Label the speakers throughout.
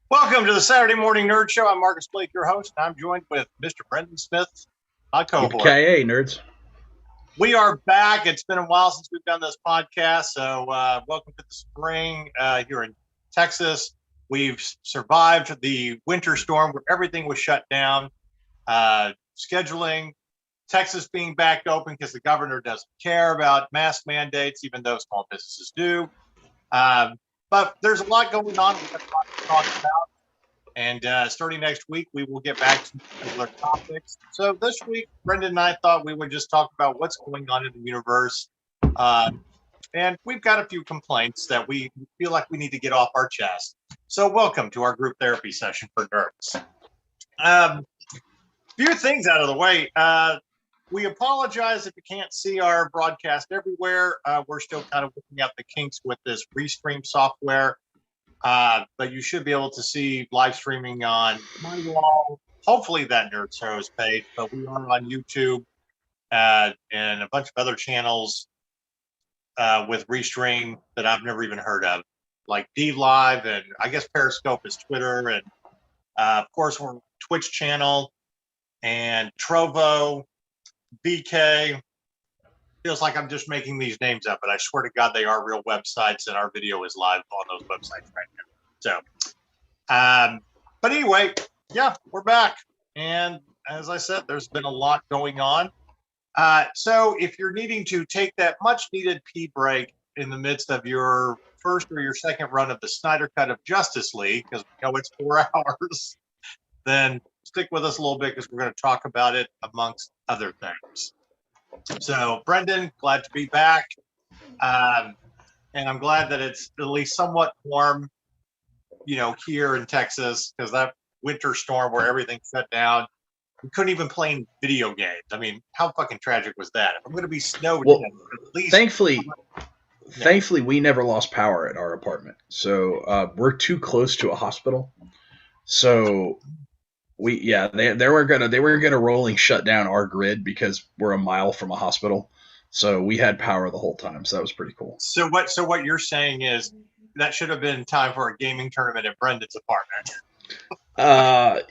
Speaker 1: Welcome to the Saturday Morning Nerd Show. I'm Marcus Blake, your host. I'm joined with Mr. Brendan Smith, my cohort.
Speaker 2: Yippee-ki-yay, nerds.
Speaker 1: We are back. It's been a while since we've done this podcast, so welcome to the spring here in Texas. We've survived the winter storm where everything was shut down. Scheduling, Texas being back open because the governor doesn't care about mask mandates, even though small businesses do. But there's a lot going on. We've got a lot to talk about. And starting next week, we will get back to regular topics. So this week, Brendan and I thought we would just talk about what's going on in the universe. And we've got a few complaints that we feel like we need to get off our chest. So welcome to our group therapy session for nerds. Few things out of the way. We apologize if you can't see our broadcast everywhere. We're still kind of working out the kinks with this Restream software. But you should be able to see live streaming on my wall. Hopefully that Nerd Show is paid, but we are on YouTube and a bunch of other channels with Restream that I've never even heard of, like DLive, and I guess Periscope is Twitter, and of course we're Twitch channel and Trovo, BK. Feels like I'm just making these names up, but I swear to God they are real websites, and our video is live on those websites right now. So, but anyway, yeah, we're back, and as I said, there's been a lot going on. So if you're needing to take that much-needed pee break in the midst of your first or your second run of the Snyder Cut of Justice League, because we know it's 4 hours, then stick with us a little bit because we're going to talk about it amongst other things. So, Brendan, glad to be back. And I'm glad that it's at least somewhat warm, here in Texas, because that winter storm where everything shut down, we couldn't even play in video games. I mean, how fucking tragic was that? If I'm going to be snowed in, at least.
Speaker 2: Thankfully, we never lost power at our apartment. So we're too close to a hospital. So they were gonna rolling shut down our grid because we're a mile from a hospital. So we had power the whole time. So that was pretty cool.
Speaker 1: So what you're saying is that should have been time for a gaming tournament at Brendan's apartment.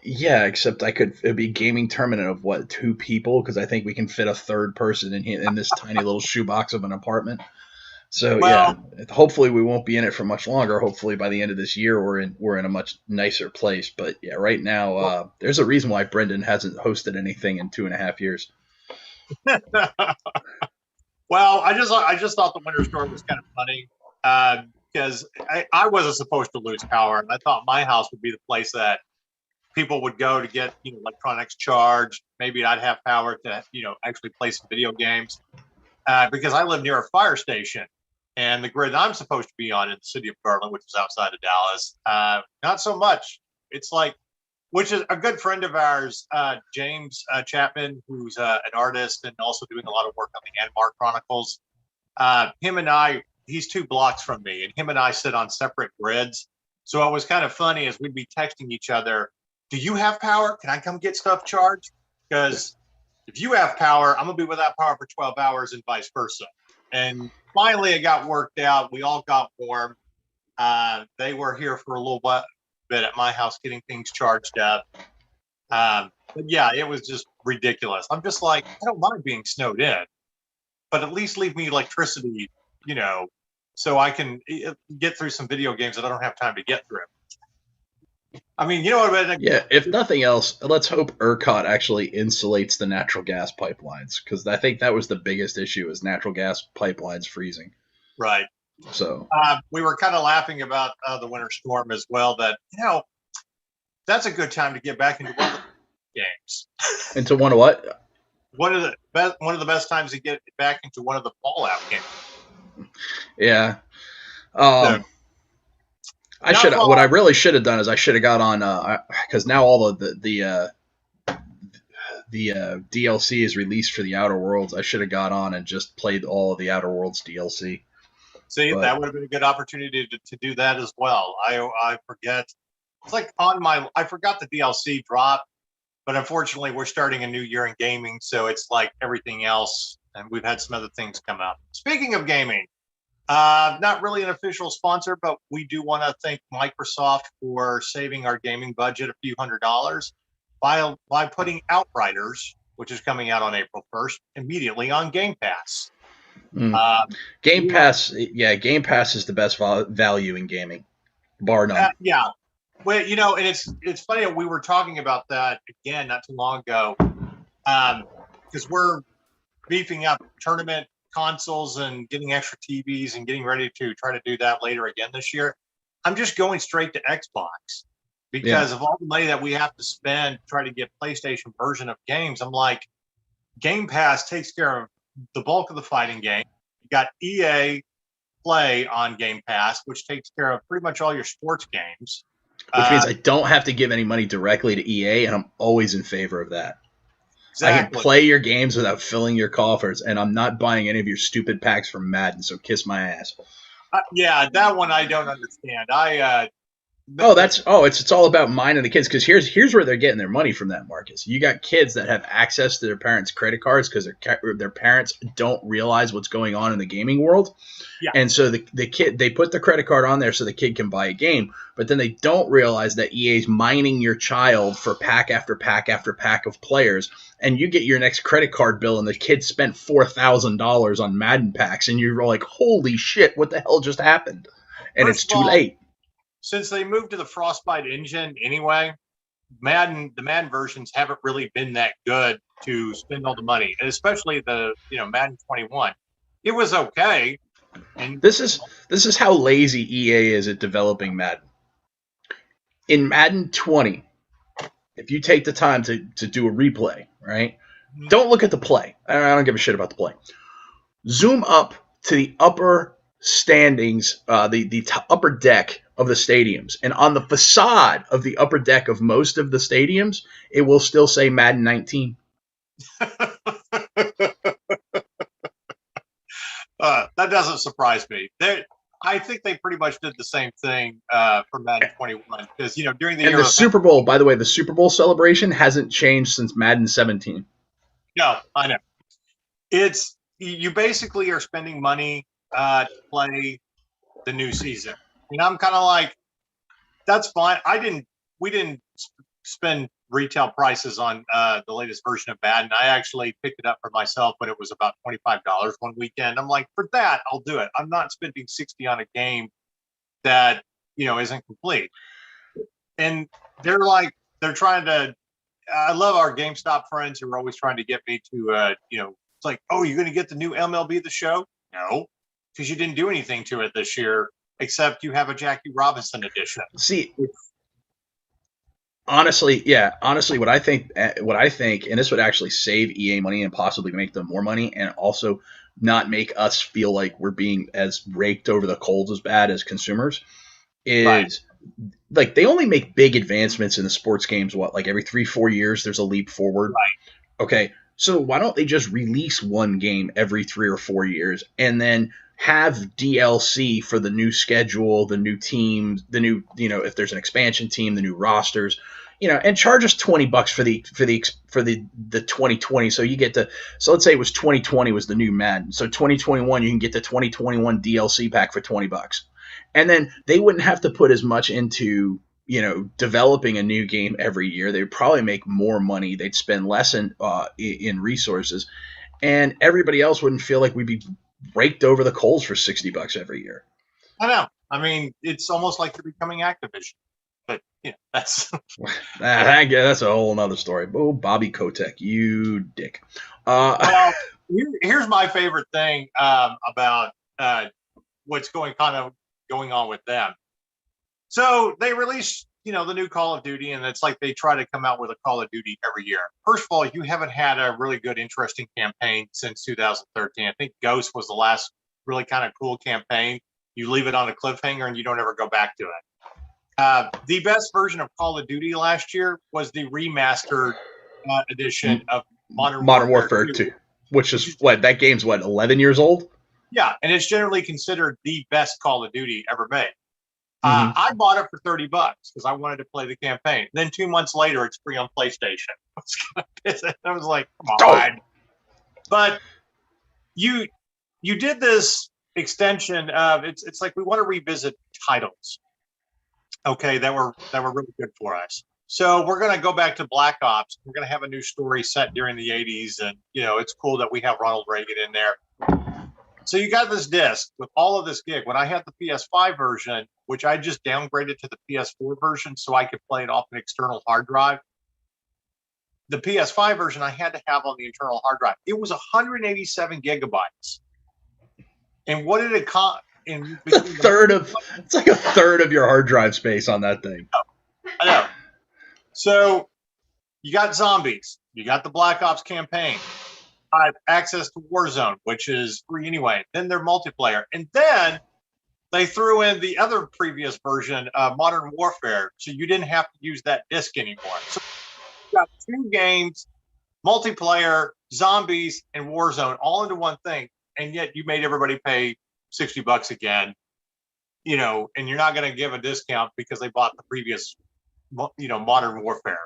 Speaker 2: Yeah, except it'd be gaming tournament of what, 2 people? Because I think we can fit a third person in this tiny little shoebox of an apartment. So hopefully we won't be in it for much longer. Hopefully by the end of this year we're in a much nicer place. But yeah, right now there's a reason why Brendan hasn't hosted anything in 2.5 years.
Speaker 1: Well, I just thought the winter storm was kind of funny because I wasn't supposed to lose power, and I thought my house would be the place that people would go to get electronics charged. Maybe I'd have power to actually play some video games because I live near a fire station, and the grid I'm supposed to be on in the city of Garland, which is outside of Dallas, not so much. It's like, which is a good friend of ours, James Chapman, who's an artist and also doing a lot of work on the Anmar Chronicles. Him and I, he's 2 blocks from me, and him and I sit on separate grids. So it was kind of funny as we'd be texting each other, do you have power? Can I come get stuff charged? Because if you have power, I'm going to be without power for 12 hours and vice versa. And finally it got worked out. We all got warm. They were here for a little bit at my house getting things charged up. But yeah, it was just ridiculous. I'm just like, I don't mind being snowed in, but at least leave me electricity, so I can get through some video games that I don't have time to get through. I mean, what I mean?
Speaker 2: Yeah, if nothing else, let's hope ERCOT actually insulates the natural gas pipelines, because I think that was the biggest issue, is natural gas pipelines freezing.
Speaker 1: Right.
Speaker 2: So
Speaker 1: we were kind of laughing about the winter storm as well, that, that's a good time to get back into one of the games.
Speaker 2: Into one of what?
Speaker 1: One of the best times to get back into one of the Fallout games.
Speaker 2: Yeah. What I really should have done is I should have got on, because now all of the DLC is released for the Outer Worlds. I should have got on and just played all of the Outer Worlds DLC.
Speaker 1: See, that would have been a good opportunity to do that as well. I forget. It's like I forgot the DLC drop, but unfortunately we're starting a new year in gaming, so it's like everything else, and we've had some other things come up. Speaking of gaming, not really an official sponsor, but we do want to thank Microsoft for saving our gaming budget a few $100s by putting Outriders, which is coming out on April 1st, immediately on Game Pass.
Speaker 2: Game Pass is the best value in gaming, bar none.
Speaker 1: Yeah, well, and it's funny that we were talking about that again not too long ago, because we're beefing up tournament consoles and getting extra TVs and getting ready to try to do that later again this year. I'm just going straight to Xbox because of all the money that we have to spend to try to get PlayStation version of games. I'm like, Game Pass takes care of the bulk of the fighting game. You got EA Play on Game Pass, which takes care of pretty much all your sports games.
Speaker 2: Which means I don't have to give any money directly to EA, and I'm always in favor of that. Exactly. I can play your games without filling your coffers, and I'm not buying any of your stupid packs from Madden, so kiss my ass.
Speaker 1: Yeah, that one I don't understand.
Speaker 2: It's all about mine and the kids, because here's where they're getting their money from that, Marcus. You got kids that have access to their parents' credit cards because their parents don't realize what's going on in the gaming world. Yeah. And so the kid, they put the credit card on there so the kid can buy a game, but then they don't realize that EA's mining your child for pack after pack after pack of players, and you get your next credit card bill and the kid spent $4,000 on Madden packs, and you're like, holy shit, what the hell just happened? And it's too late.
Speaker 1: Since they moved to the Frostbite engine anyway, the Madden versions haven't really been that good to spend all the money, and especially the Madden 21. It was okay, And
Speaker 2: This is how lazy EA is at developing Madden. In Madden 20, if you take the time to do a replay, right? Don't look at the play. I don't give a shit about the play. Zoom up to the upper standings, the upper deck of the stadiums. And on the facade of the upper deck of most of the stadiums, it will still say Madden 19.
Speaker 1: That doesn't surprise me. I think they pretty much did the same thing for Madden 21 because during the
Speaker 2: and
Speaker 1: year
Speaker 2: the Super Bowl, by the way, the Super Bowl celebration hasn't changed since Madden 17.
Speaker 1: No, I know. It's you basically are spending money to play the new season. And I'm kind of like, that's fine. We didn't spend retail prices on the latest version of Madden. I actually picked it up for myself, but it was about $25 one weekend. I'm like, for that, I'll do it. I'm not spending $60 on a game that isn't complete. And they're trying to. I love our GameStop friends who are always trying to get me to, it's like, oh, you're going to get the new MLB The Show? No, because you didn't do anything to it this year, except you have a Jackie Robinson edition.
Speaker 2: See, honestly, what I think, and this would actually save EA money and possibly make them more money, and also not make us feel like we're being as raked over the coals as bad as consumers, is right. Like they only make big advancements in the sports games. Like every 3-4 years, there's a leap forward.
Speaker 1: Right.
Speaker 2: Okay, so why don't they just release one game every 3 or 4 years and then have DLC for the new schedule, the new teams, the new if there's an expansion team, the new rosters, and charge us $20 for the 2020. So you get so let's say it was 2020 was the new Madden. So 2021 you can get the 2021 DLC pack for $20. And then they wouldn't have to put as much into, developing a new game every year. They would probably make more money. They'd spend less in resources. And everybody else wouldn't feel like we'd be raked over the coals for $60 every year.
Speaker 1: I know. I mean, it's almost like you're becoming Activision. But, that's...
Speaker 2: that's a whole other story. Oh, Bobby Kotick, you dick.
Speaker 1: Well, here's my favorite thing about what's going on with them. So they release, the new Call of Duty, and it's like they try to come out with a Call of Duty every year. First of all, you haven't had a really good, interesting campaign since 2013. I think Ghost was the last really kind of cool campaign. You leave it on a cliffhanger and you don't ever go back to it. The best version of Call of Duty last year was the remastered edition of Modern Warfare 2,
Speaker 2: which is that game's 11 years old?
Speaker 1: Yeah, and it's generally considered the best Call of Duty ever made. I bought it for $30 because I wanted to play the campaign. Then 2 months later, it's free on PlayStation. I was like, come on. But you did this extension of it's like we want to revisit titles, okay, that were really good for us. So we're going to go back to Black Ops. We're going to have a new story set during the 80s, and it's cool that we have Ronald Reagan in there. So you got this disc with all of this gig. When I had the PS5 version, which I just downgraded to the PS4 version so I could play it off an external hard drive, the PS5 version I had to have on the internal hard drive. It was 187 gigabytes. And what did it cost?
Speaker 2: It's like a third of your hard drive space on that thing.
Speaker 1: I know. So you got zombies. You got the Black Ops campaign. Access to Warzone, which is free anyway. Then their multiplayer. And then they threw in the other previous version, Modern Warfare. So you didn't have to use that disc anymore. So you got 2 games, multiplayer, zombies, and Warzone all into one thing. And yet you made everybody pay $60 again, and you're not going to give a discount because they bought the previous, Modern Warfare.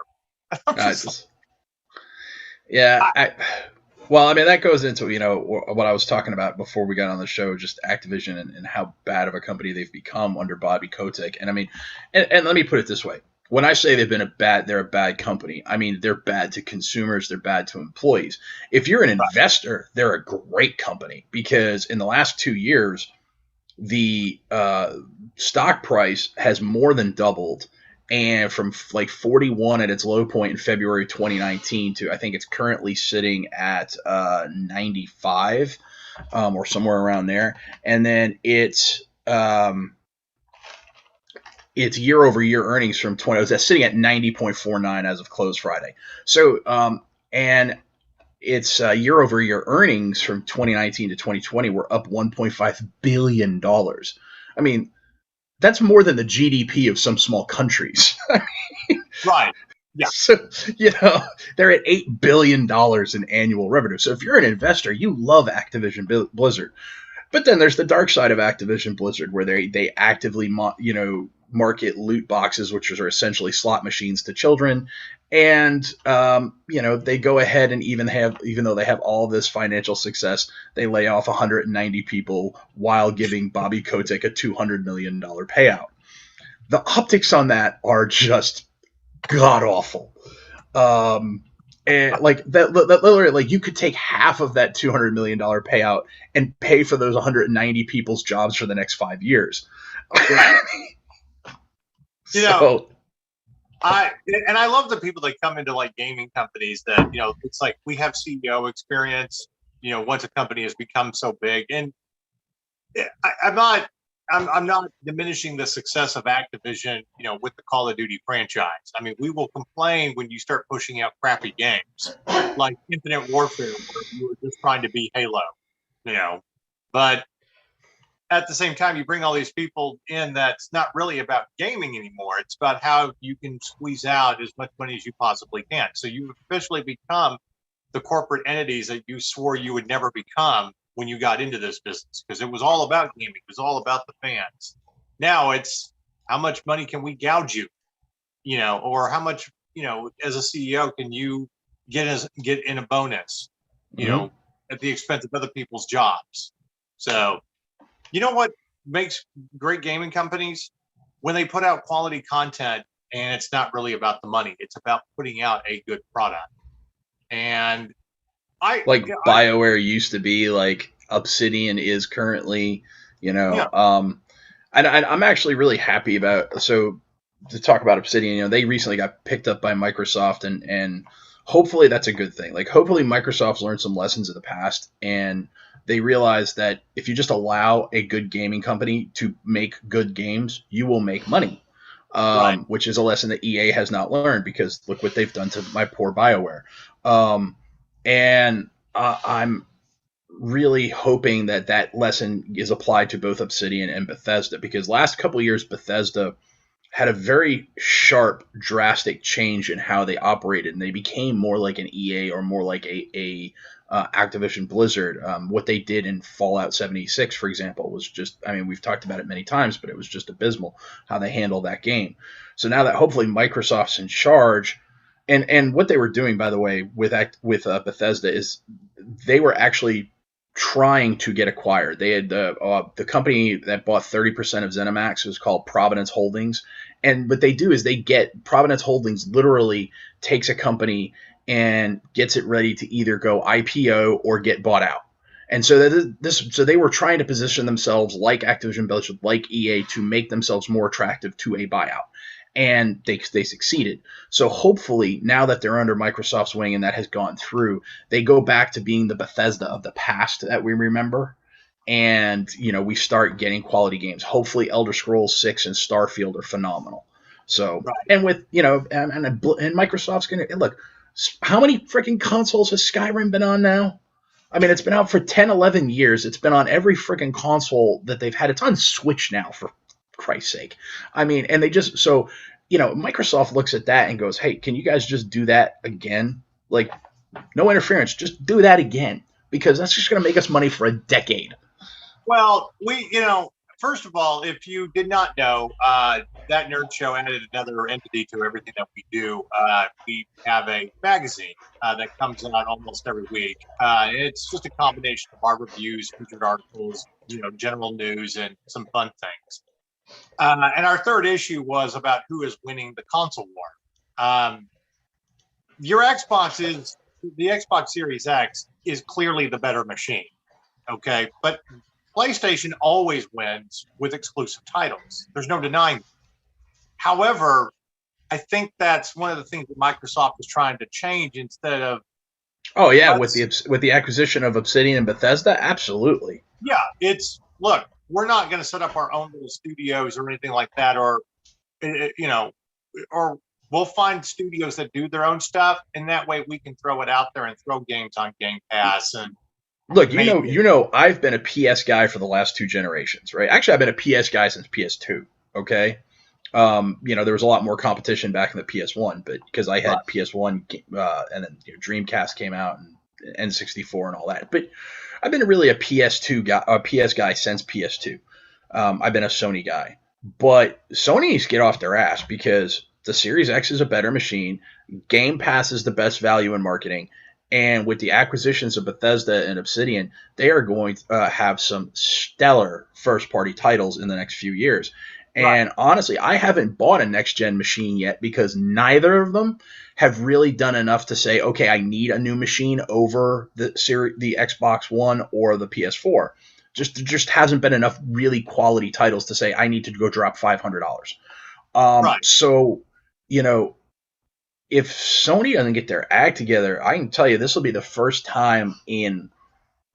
Speaker 2: Well, I mean, that goes into, what I was talking about before we got on the show, just Activision and how bad of a company they've become under Bobby Kotick. And I mean, and let me put it this way. When I say they're a bad company, I mean, they're bad to consumers. They're bad to employees. If you're an investor, they're a great company because in the last 2 years, the stock price has more than doubled. And from like 41 at its low point in February 2019 to I think it's currently sitting at 95. or somewhere around there. And then it's year over year earnings from 20. That's sitting at 90.49 as of close Friday. So and its year over year earnings from 2019 to 2020 were up 1.5 billion dollars. I mean, that's more than the GDP of some small countries.
Speaker 1: Right. Yeah.
Speaker 2: So, they're at $8 billion in annual revenue. So if you're an investor, you love Activision Blizzard. But then there's the dark side of Activision Blizzard, where they actively, market loot boxes, which are essentially slot machines to children. And, they go ahead and even though they have all this financial success, they lay off 190 people while giving Bobby Kotick a $200 million payout. The optics on that are just god awful. And like that literally, like, you could take half of that $200 million payout and pay for those 190 people's jobs for the next 5 years.
Speaker 1: I love the people that come into like gaming companies that, it's like we have CEO experience, once a company has become so big. And I'm not diminishing the success of Activision, with the Call of Duty franchise. I mean, we will complain when you start pushing out crappy games like Infinite Warfare, where you were just trying to be Halo, but at the same time, you bring all these people in that's not really about gaming anymore. It's about how you can squeeze out as much money as you possibly can. So you officially become the corporate entities that you swore you would never become when you got into this business, because it was all about gaming. It was all about the fans. Now it's how much money can we gouge you, or how much, as a CEO, can you get in a bonus, at the expense of other people's jobs. So, what makes great gaming companies? When they put out quality content, and it's not really about the money. It's about putting out a good product. And
Speaker 2: BioWare used to be, like Obsidian is currently,
Speaker 1: Yeah.
Speaker 2: I'm actually really happy about, so to talk about Obsidian, they recently got picked up by Microsoft, and hopefully that's a good thing. Like, hopefully Microsoft's learned some lessons of the past, and they realize that if you just allow a good gaming company to make good games, you will make money.
Speaker 1: Right.
Speaker 2: Which is a lesson that EA has not learned, because look what they've done to my poor BioWare. And I'm really hoping that lesson is applied to both Obsidian and Bethesda, because last couple of years Bethesda had a very sharp, drastic change in how they operated, and they became more like an EA or more like a Activision Blizzard. What they did in Fallout 76, for example, was just, we've talked about it many times, but it was just abysmal how they handled that game. So now that hopefully Microsoft's in charge, and what they were doing, by the way, with Bethesda, is they were actually trying to get acquired. They had the company that bought 30% of ZeniMax was called Providence Holdings, and what they do is Providence Holdings literally takes a company and gets it ready to either go IPO or get bought out. And so so they were trying to position themselves like Activision Blizzard, like EA, to make themselves more attractive to a buyout. And they succeeded. So hopefully, now that they're under Microsoft's wing and that has gone through, they go back to being the Bethesda of the past that we remember. And, we start getting quality games. Hopefully Elder Scrolls 6 and Starfield are phenomenal. So, right. And with, and Microsoft's going to, look, how many freaking consoles has Skyrim been on now? It's been out for 10, 11 years. It's been on every freaking console that they've had. It's on Switch now, for Christ's sake. And they just, so, Microsoft looks at that and goes, hey, can you guys just do that again? Like, no interference, just do that again, because that's just going to make us money for a decade.
Speaker 1: Well, first of all, if you did not know, that Nerd Show added another entity to everything that we do. We have a magazine that comes out almost every week. It's just a combination of our reviews, featured articles, general news, and some fun things. And our third issue was about who is winning the console war. The Xbox Series X is clearly the better machine. Okay. But PlayStation always wins with exclusive titles. There's no denying that. However, I think that's one of the things that Microsoft is trying to change. Instead of
Speaker 2: Oh yeah, with the acquisition of Obsidian and Bethesda, absolutely.
Speaker 1: Yeah, look, we're not going to set up our own little studios or anything like that, or you know, or we'll find studios that do their own stuff, and that way we can throw it out there and throw games on Game Pass. And
Speaker 2: look, you know, I've been a PS guy for the last 2 generations, right? Actually, I've been a PS guy since PS2. Okay, you know, there was a lot more competition back in the PS1, but because I had PS1, and then Dreamcast came out and N64 and all that. But I've been really a PS2 guy, a PS guy since PS2. I've been a Sony guy, but Sony needs to get off their ass because the Series X is a better machine. Game Pass is the best value in marketing. And with the acquisitions of Bethesda and Obsidian, they are going to have some stellar first-party titles in the next few years. And honestly, I haven't bought a next-gen machine yet because neither of them have really done enough to say, okay, I need a new machine over the Xbox One or the PS4. There just hasn't been enough really quality titles to say I need to go drop $500. So, you know, if Sony doesn't get their act together, I can tell you this will be the first time in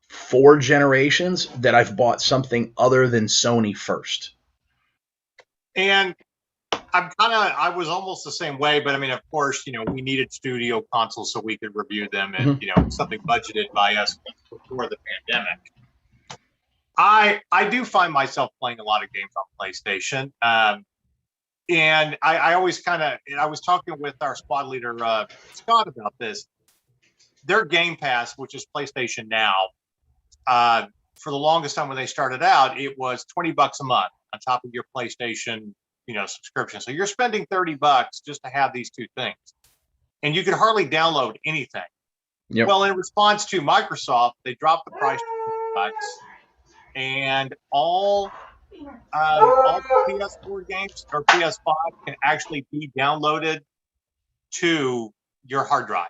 Speaker 2: 4 generations that I've bought something other than Sony first.
Speaker 1: And I was almost the same way, but I mean, of course, we needed studio consoles so we could review them, and something budgeted by us before the pandemic. I do find myself playing a lot of games on PlayStation, and I always I was talking with our squad leader Scott about this. Their Game Pass, which is PlayStation Now, for the longest time when they started out, it was $20 a month on top of your PlayStation, subscription. So you're spending $30 just to have these two things, and you could hardly download anything. Yep. Well, in response to Microsoft, they dropped the price to $20, and all PS4 games or PS5 can actually be downloaded to your hard drive.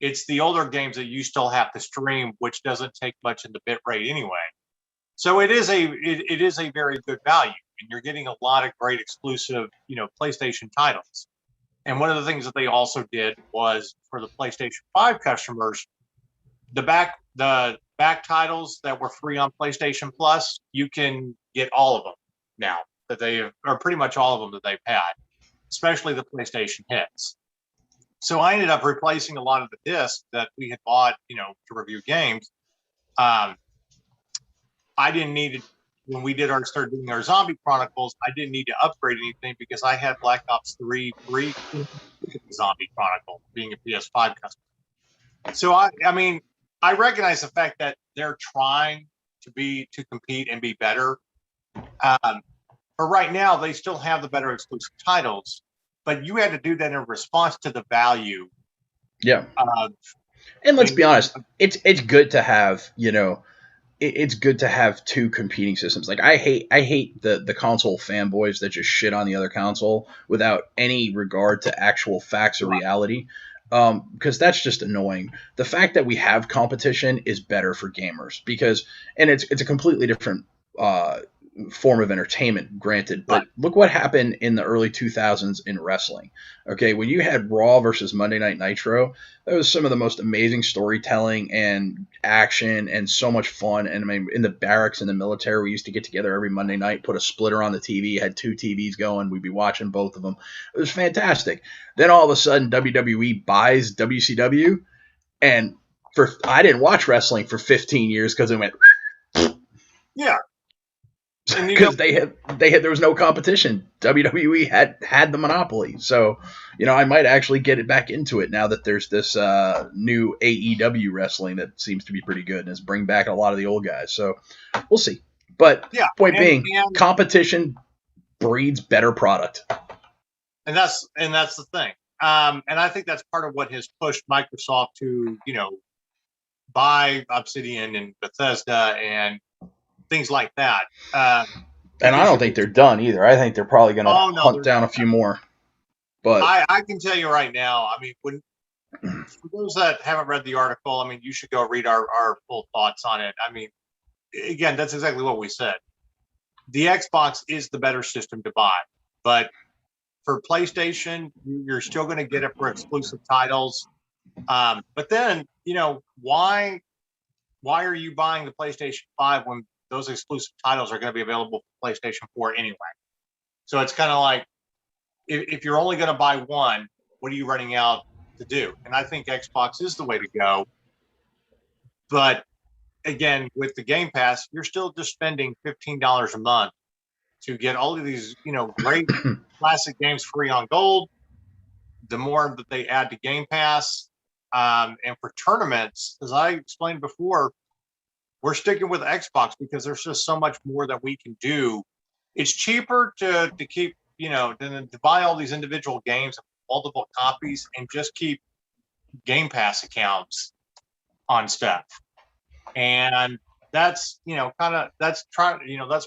Speaker 1: It's the older games that you still have to stream, which doesn't take much in the bit rate anyway. So it is a very good value, and you're getting a lot of great exclusive, PlayStation titles. And one of the things that they also did was for the PlayStation 5 customers, the back titles that were free on PlayStation Plus, you can get all of them now that or pretty much all of them that they've had, especially the PlayStation hits. So I ended up replacing a lot of the discs that we had bought, to review games. I didn't need it when we started doing our Zombie Chronicles. I didn't need to upgrade anything because I had Black Ops 3 free Zombie Chronicle, being a PS5 customer. So I recognize the fact that they're trying to compete and be better. But right now, they still have the better exclusive titles. But you had to do that in response to the value.
Speaker 2: Yeah. And let's be honest, it's good to have, it's good to have two competing systems. Like I hate the console fanboys that just shit on the other console without any regard to actual facts or reality. Because that's just annoying. The fact that we have competition is better for gamers and it's a completely different form of entertainment, granted. But look what happened in the early 2000s in wrestling. Okay, when you had Raw versus Monday Night Nitro, that was some of the most amazing storytelling and action and so much fun. And I mean, in the barracks in the military, we used to get together every Monday night, put a splitter on the TV, had 2 TVs going, we'd be watching both of them. It was fantastic. Then all of a sudden, WWE buys WCW, and I didn't watch wrestling for 15 years because it went.
Speaker 1: Yeah.
Speaker 2: Because there was no competition. WWE had the monopoly. So, I might actually get it back into it now that there's this new AEW wrestling that seems to be pretty good and is bring back a lot of the old guys. So we'll see. But point being, competition breeds better product.
Speaker 1: And that's the thing. And I think that's part of what has pushed Microsoft to, buy Obsidian and Bethesda and things like that.
Speaker 2: And I don't think they're done either. I think they're probably going to hunt down a few more. But
Speaker 1: I can tell you right now, for those that haven't read the article, you should go read our full thoughts on it. Again, that's exactly what we said. The Xbox is the better system to buy, but for PlayStation, you're still going to get it for exclusive titles. But then, why are you buying the PlayStation 5 when those exclusive titles are going to be available for PlayStation 4 anyway? So it's kind of like, if you're only going to buy one, what are you running out to do? And I think Xbox is the way to go. But again, with the Game Pass, you're still just spending $15 a month to get all of these, great classic games free on Gold. The more that they add to Game Pass, and for tournaments, as I explained before, we're sticking with Xbox because there's just so much more that we can do. It's cheaper to keep, than to buy all these individual games, multiple copies, and just keep Game Pass accounts on stuff. And that's, that's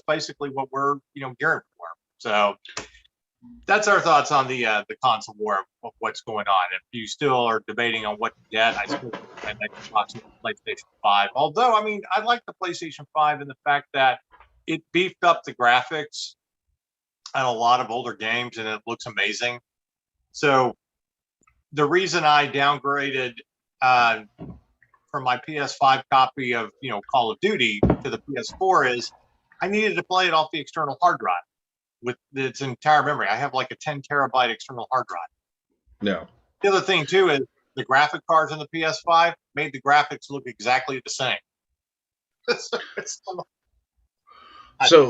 Speaker 1: basically what we're, gearing for. So that's our thoughts on the console war of what's going on. If you still are debating on what to get, I still recommend Xbox and PlayStation 5. Although, I like the PlayStation 5 in the fact that it beefed up the graphics on a lot of older games, and it looks amazing. So the reason I downgraded from my PS5 copy of Call of Duty to the PS4 is I needed to play it off the external hard drive with its entire memory. I have like a 10 terabyte external hard drive.
Speaker 2: No.
Speaker 1: The other thing too is the graphic cards on the PS5 made the graphics look exactly the same.
Speaker 2: So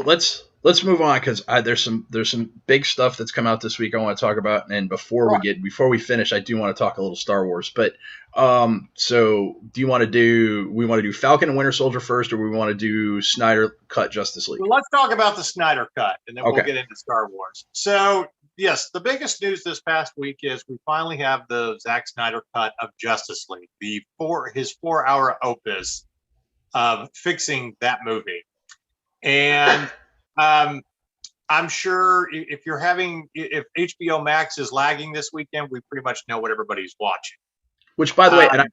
Speaker 2: let's move on because there's some big stuff that's come out this week I want to talk about, and before we finish, I do want to talk a little Star Wars. But so do we want to do Falcon and Winter Soldier first, or we want to do Snyder Cut Justice League?
Speaker 1: Well, let's talk about the Snyder Cut, and then we'll get into Star Wars. So yes, the biggest news this past week is we finally have the Zack Snyder Cut of Justice League, his 4-hour opus of fixing that movie. And I'm sure if HBO Max is lagging this weekend, we pretty much know what everybody's watching.
Speaker 2: Which, by the way, and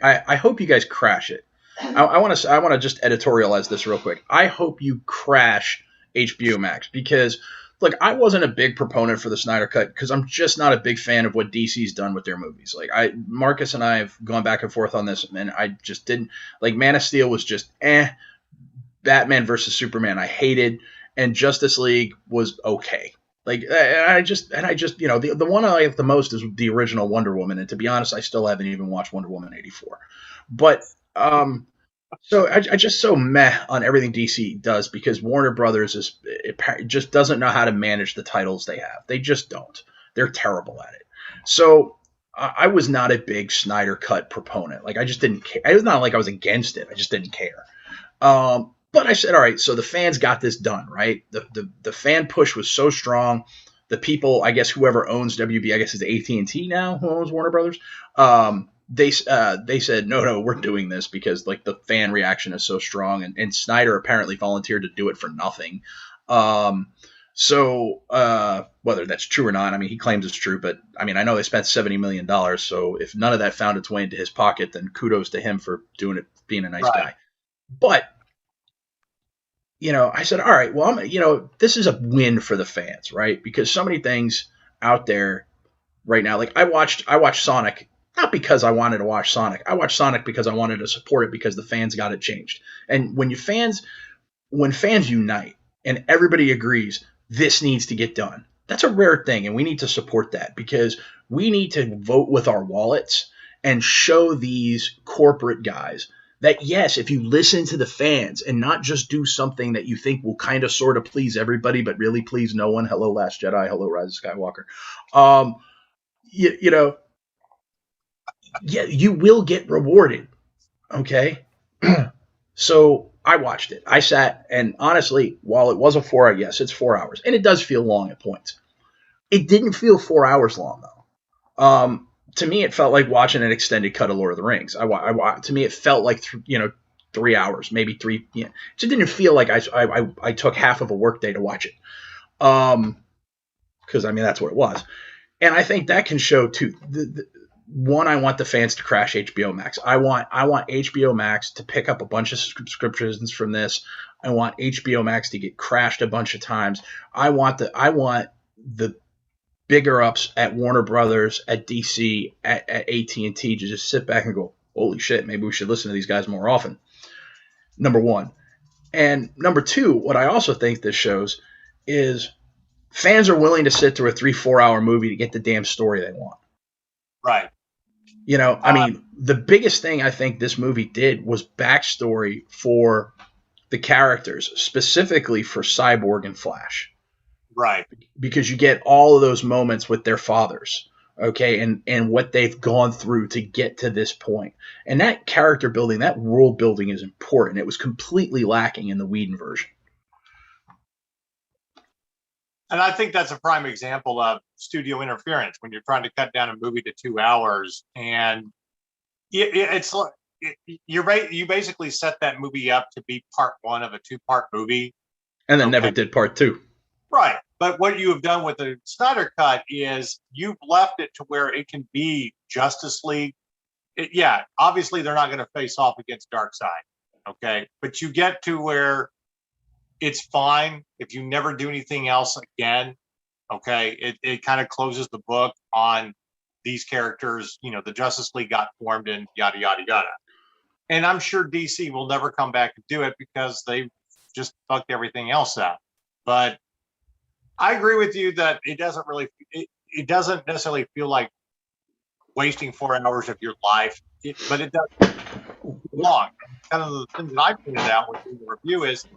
Speaker 2: I hope you guys crash it. I want to just editorialize this real quick. I hope you crash HBO Max because, look, I wasn't a big proponent for the Snyder Cut because I'm just not a big fan of what DC's done with their movies. Like Marcus and I have gone back and forth on this, and I just didn't like. Man of Steel was just Batman versus Superman I hated, and Justice League was okay. Like I just the one I like the most is the original Wonder Woman, and to be honest, I still haven't even watched Wonder Woman 84. But so I just so meh on everything DC does because Warner Brothers just doesn't know how to manage the titles they have. They just don't. They're terrible at it. So I was not a big Snyder Cut proponent. Like I just didn't care. It was not like I was against it. I just didn't care. But I said, all right, so the fans got this done, right? The fan push was so strong. The people, I guess, whoever owns WB, I guess it's AT&T now, who owns Warner Brothers. They said, no, we're doing this because like the fan reaction is so strong, and Snyder apparently volunteered to do it for nothing. So whether that's true or not, he claims it's true, but I know they spent $70 million. So if none of that found its way into his pocket, then kudos to him for doing it, being a nice guy. But I said, all right, well, this is a win for the fans, right? Because so many things out there right now, like I watched Sonic, not because I wanted to watch Sonic. I watched Sonic because I wanted to support it because the fans got it changed. And when fans unite and everybody agrees this needs to get done, that's a rare thing. And we need to support that because we need to vote with our wallets and show these corporate guys that, yes, if you listen to the fans and not just do something that you think will kind of sort of please everybody, but really please no one. Hello, Last Jedi. Hello, Rise of Skywalker. You will get rewarded. Okay. So I watched it. I sat, and honestly, while it was a 4 hour, yes, it's 4 hours, and it does feel long at points. It didn't feel 4 hours long though. To me, it felt like watching an extended cut of Lord of the Rings. To me, it felt like 3 hours, maybe three. It just didn't feel like I took half of a workday to watch it, because that's what it was. And I think that can show too. One, I want the fans to crash HBO Max. I want HBO Max to pick up a bunch of subscriptions from this. I want HBO Max to get crashed a bunch of times. I want the bigger ups at Warner Brothers, at DC, at AT&T to just sit back and go, holy shit, maybe we should listen to these guys more often. Number one. And number two, what I also think this shows is fans are willing to sit through a 3-4 hour movie to get the damn story they want.
Speaker 1: Right.
Speaker 2: You know, I mean, the biggest thing I think this movie did was backstory for the characters, specifically for Cyborg and Flash.
Speaker 1: Right.
Speaker 2: Because you get all of those moments with their fathers, okay, and what they've gone through to get to this point. And that character building, that world building is important. It was completely lacking in the Whedon version.
Speaker 1: And I think that's a prime example of studio interference when you're trying to cut down a movie to 2 hours, and it's like you basically set that movie up to be part one of a 2-part movie,
Speaker 2: and then never did part 2.
Speaker 1: Right, but what you have done with the Snyder Cut is you've left it to where it can be Justice League. Obviously they're not going to face off against Darkseid, okay, but you get to where it's fine if you never do anything else again. Okay. It kind of closes the book on these characters. You know, the Justice League got formed and yada, yada, yada. And I'm sure DC will never come back and do it because they just fucked everything else up. But I agree with you that it doesn't necessarily feel like wasting 4 hours of your life, but it does long. Kind of the thing that I pointed out within the review is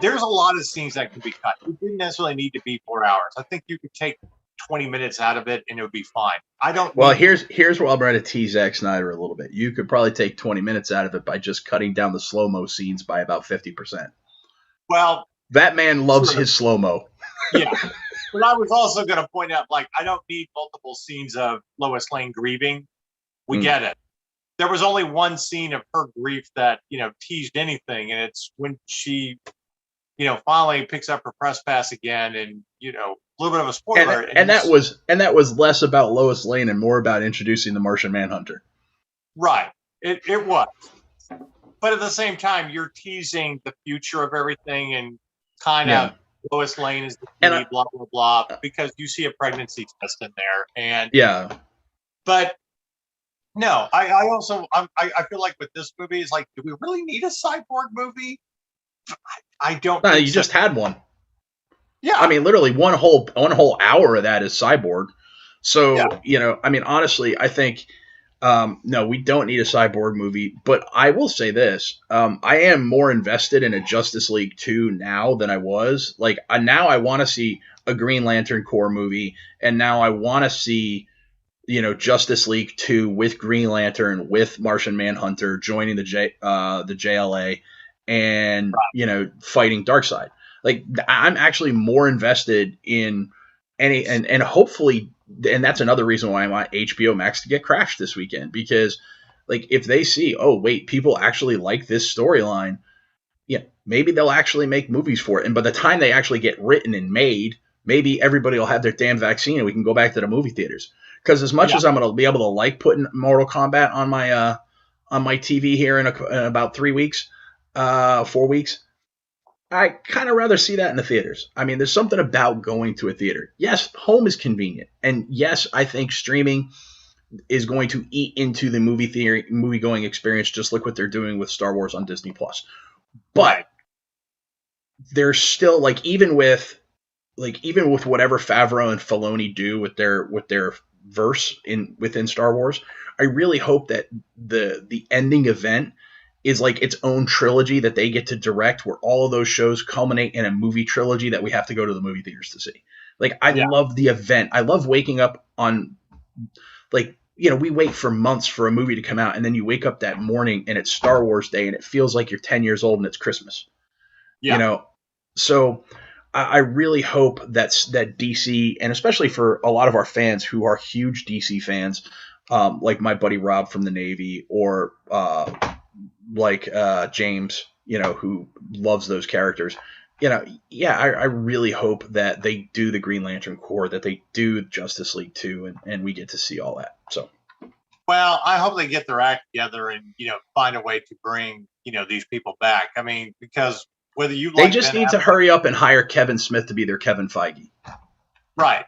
Speaker 1: there's a lot of scenes that can be cut. It didn't necessarily need to be 4 hours. I think you could take 20 minutes out of it and it would be fine.
Speaker 2: Here's where I'm going to tease Zack Snyder a little bit. You could probably take 20 minutes out of it by just cutting down the slow-mo scenes by about 50%.
Speaker 1: Well,
Speaker 2: that man loves his slow-mo.
Speaker 1: Yeah. But I was also going to point out, like, I don't need multiple scenes of Lois Lane grieving. We get it. There was only one scene of her grief that, teased anything. And it's when she, finally picks up her press pass again, and a little bit of a spoiler.
Speaker 2: And that was less about Lois Lane and more about introducing the Martian Manhunter.
Speaker 1: Right. It was. But at the same time, you're teasing the future of everything, and kind of Lois Lane is the key, blah blah blah, because you see a pregnancy test in there, and But no, I also feel like with this movie, it's like, do we really need a Cyborg movie? I don't.
Speaker 2: No, you just had one.
Speaker 1: Yeah,
Speaker 2: I mean, literally one whole hour of that is Cyborg. So honestly, I think no, we don't need a Cyborg movie. But I will say this: I am more invested in a Justice League 2 now than I was. Like now, I want to see a Green Lantern Corps movie, and now I want to see Justice League 2 with Green Lantern, with Martian Manhunter joining the JLA. And fighting Darkseid. Like I'm actually more invested in any and hopefully, and that's another reason why I want HBO Max to get crashed this weekend, because like if they see, oh wait, people actually like this storyline, maybe they'll actually make movies for it. And by the time they actually get written and made, maybe everybody will have their damn vaccine and we can go back to the movie theaters. Because as much as I'm going to be able to like putting Mortal Kombat on my TV here in about 3 weeks. 4 weeks, I kind of rather see that in the theaters. I mean, there's something about going to a theater. Yes, home is convenient. And yes, I think streaming is going to eat into the movie going experience, just like what they're doing with Star Wars on Disney Plus. But there's still even with whatever Favreau and Filoni do with their verse within Star Wars, I really hope that the ending event is like its own trilogy that they get to direct, where all of those shows culminate in a movie trilogy that we have to go to the movie theaters to see. Like, I love the event. I love waking up on, we wait for months for a movie to come out, and then you wake up that morning and it's Star Wars Day and it feels like you're 10 years old and it's Christmas. So I really hope that DC, and especially for a lot of our fans who are huge DC fans, like my buddy Rob from the Navy, or James, who loves those characters, I really hope that they do the Green Lantern Corps, that they do Justice League 2, and we get to see all that. So,
Speaker 1: well, I hope they get their act together and, find a way to bring, these people back. I mean, because whether you
Speaker 2: they just need to hurry up and hire Kevin Smith to be their Kevin Feige.
Speaker 1: Right.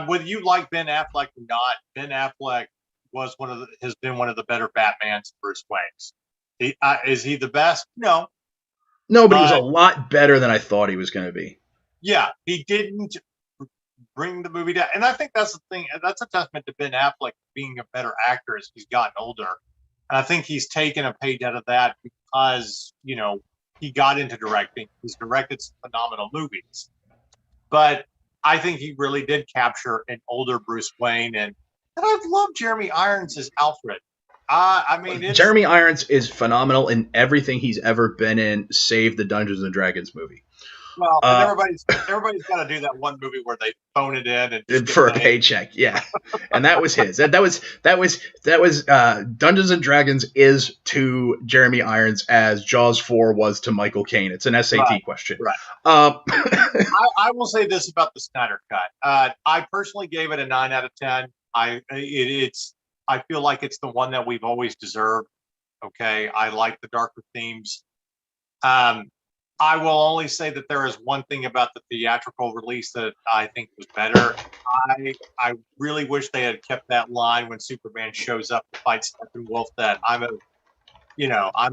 Speaker 1: whether you like Ben Affleck or not, Ben Affleck has been one of the better Batmans, Bruce Wayne's. Is he the best? No.
Speaker 2: No, but he was a lot better than I thought he was going to be.
Speaker 1: Yeah, he didn't bring the movie down. And I think that's the thing. That's a testament to Ben Affleck being a better actor as he's gotten older. And I think he's taken a page out of that because, he got into directing. He's directed some phenomenal movies. But I think he really did capture an older Bruce Wayne. And I've loved Jeremy Irons as Alfred.
Speaker 2: Jeremy Irons is phenomenal in everything he's ever been in, save the Dungeons and Dragons movie.
Speaker 1: Well, everybody's got to do that one movie where they phone it in and
Speaker 2: for a paycheck, yeah. And that was his. That was Dungeons and Dragons is to Jeremy Irons as Jaws 4 was to Michael Caine. It's an SAT question.
Speaker 1: Right. I will say this about the Snyder Cut. I personally gave it a 9 out of 10. I feel like it's the one that we've always deserved. Okay, I like the darker themes. I will only say that there is one thing about the theatrical release that I think was better. I really wish they had kept that line when Superman shows up to fight Steppenwolf. That I'm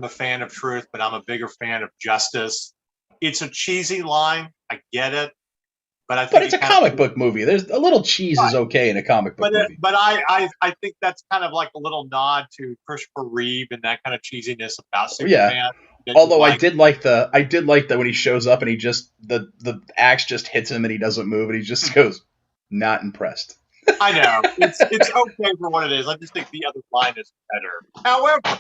Speaker 1: a fan of truth, but I'm a bigger fan of justice. It's a cheesy line. I get it. But
Speaker 2: it's a comic book movie. There's a little cheese is okay in a comic book movie.
Speaker 1: But I think that's kind of like a little nod to Christopher Reeve and that kind of cheesiness about Superman.
Speaker 2: Yeah. Although I did like that when he shows up and he just the axe just hits him and he doesn't move and he just goes, not impressed.
Speaker 1: I know. It's okay for what it is. I just think the other line is better. However,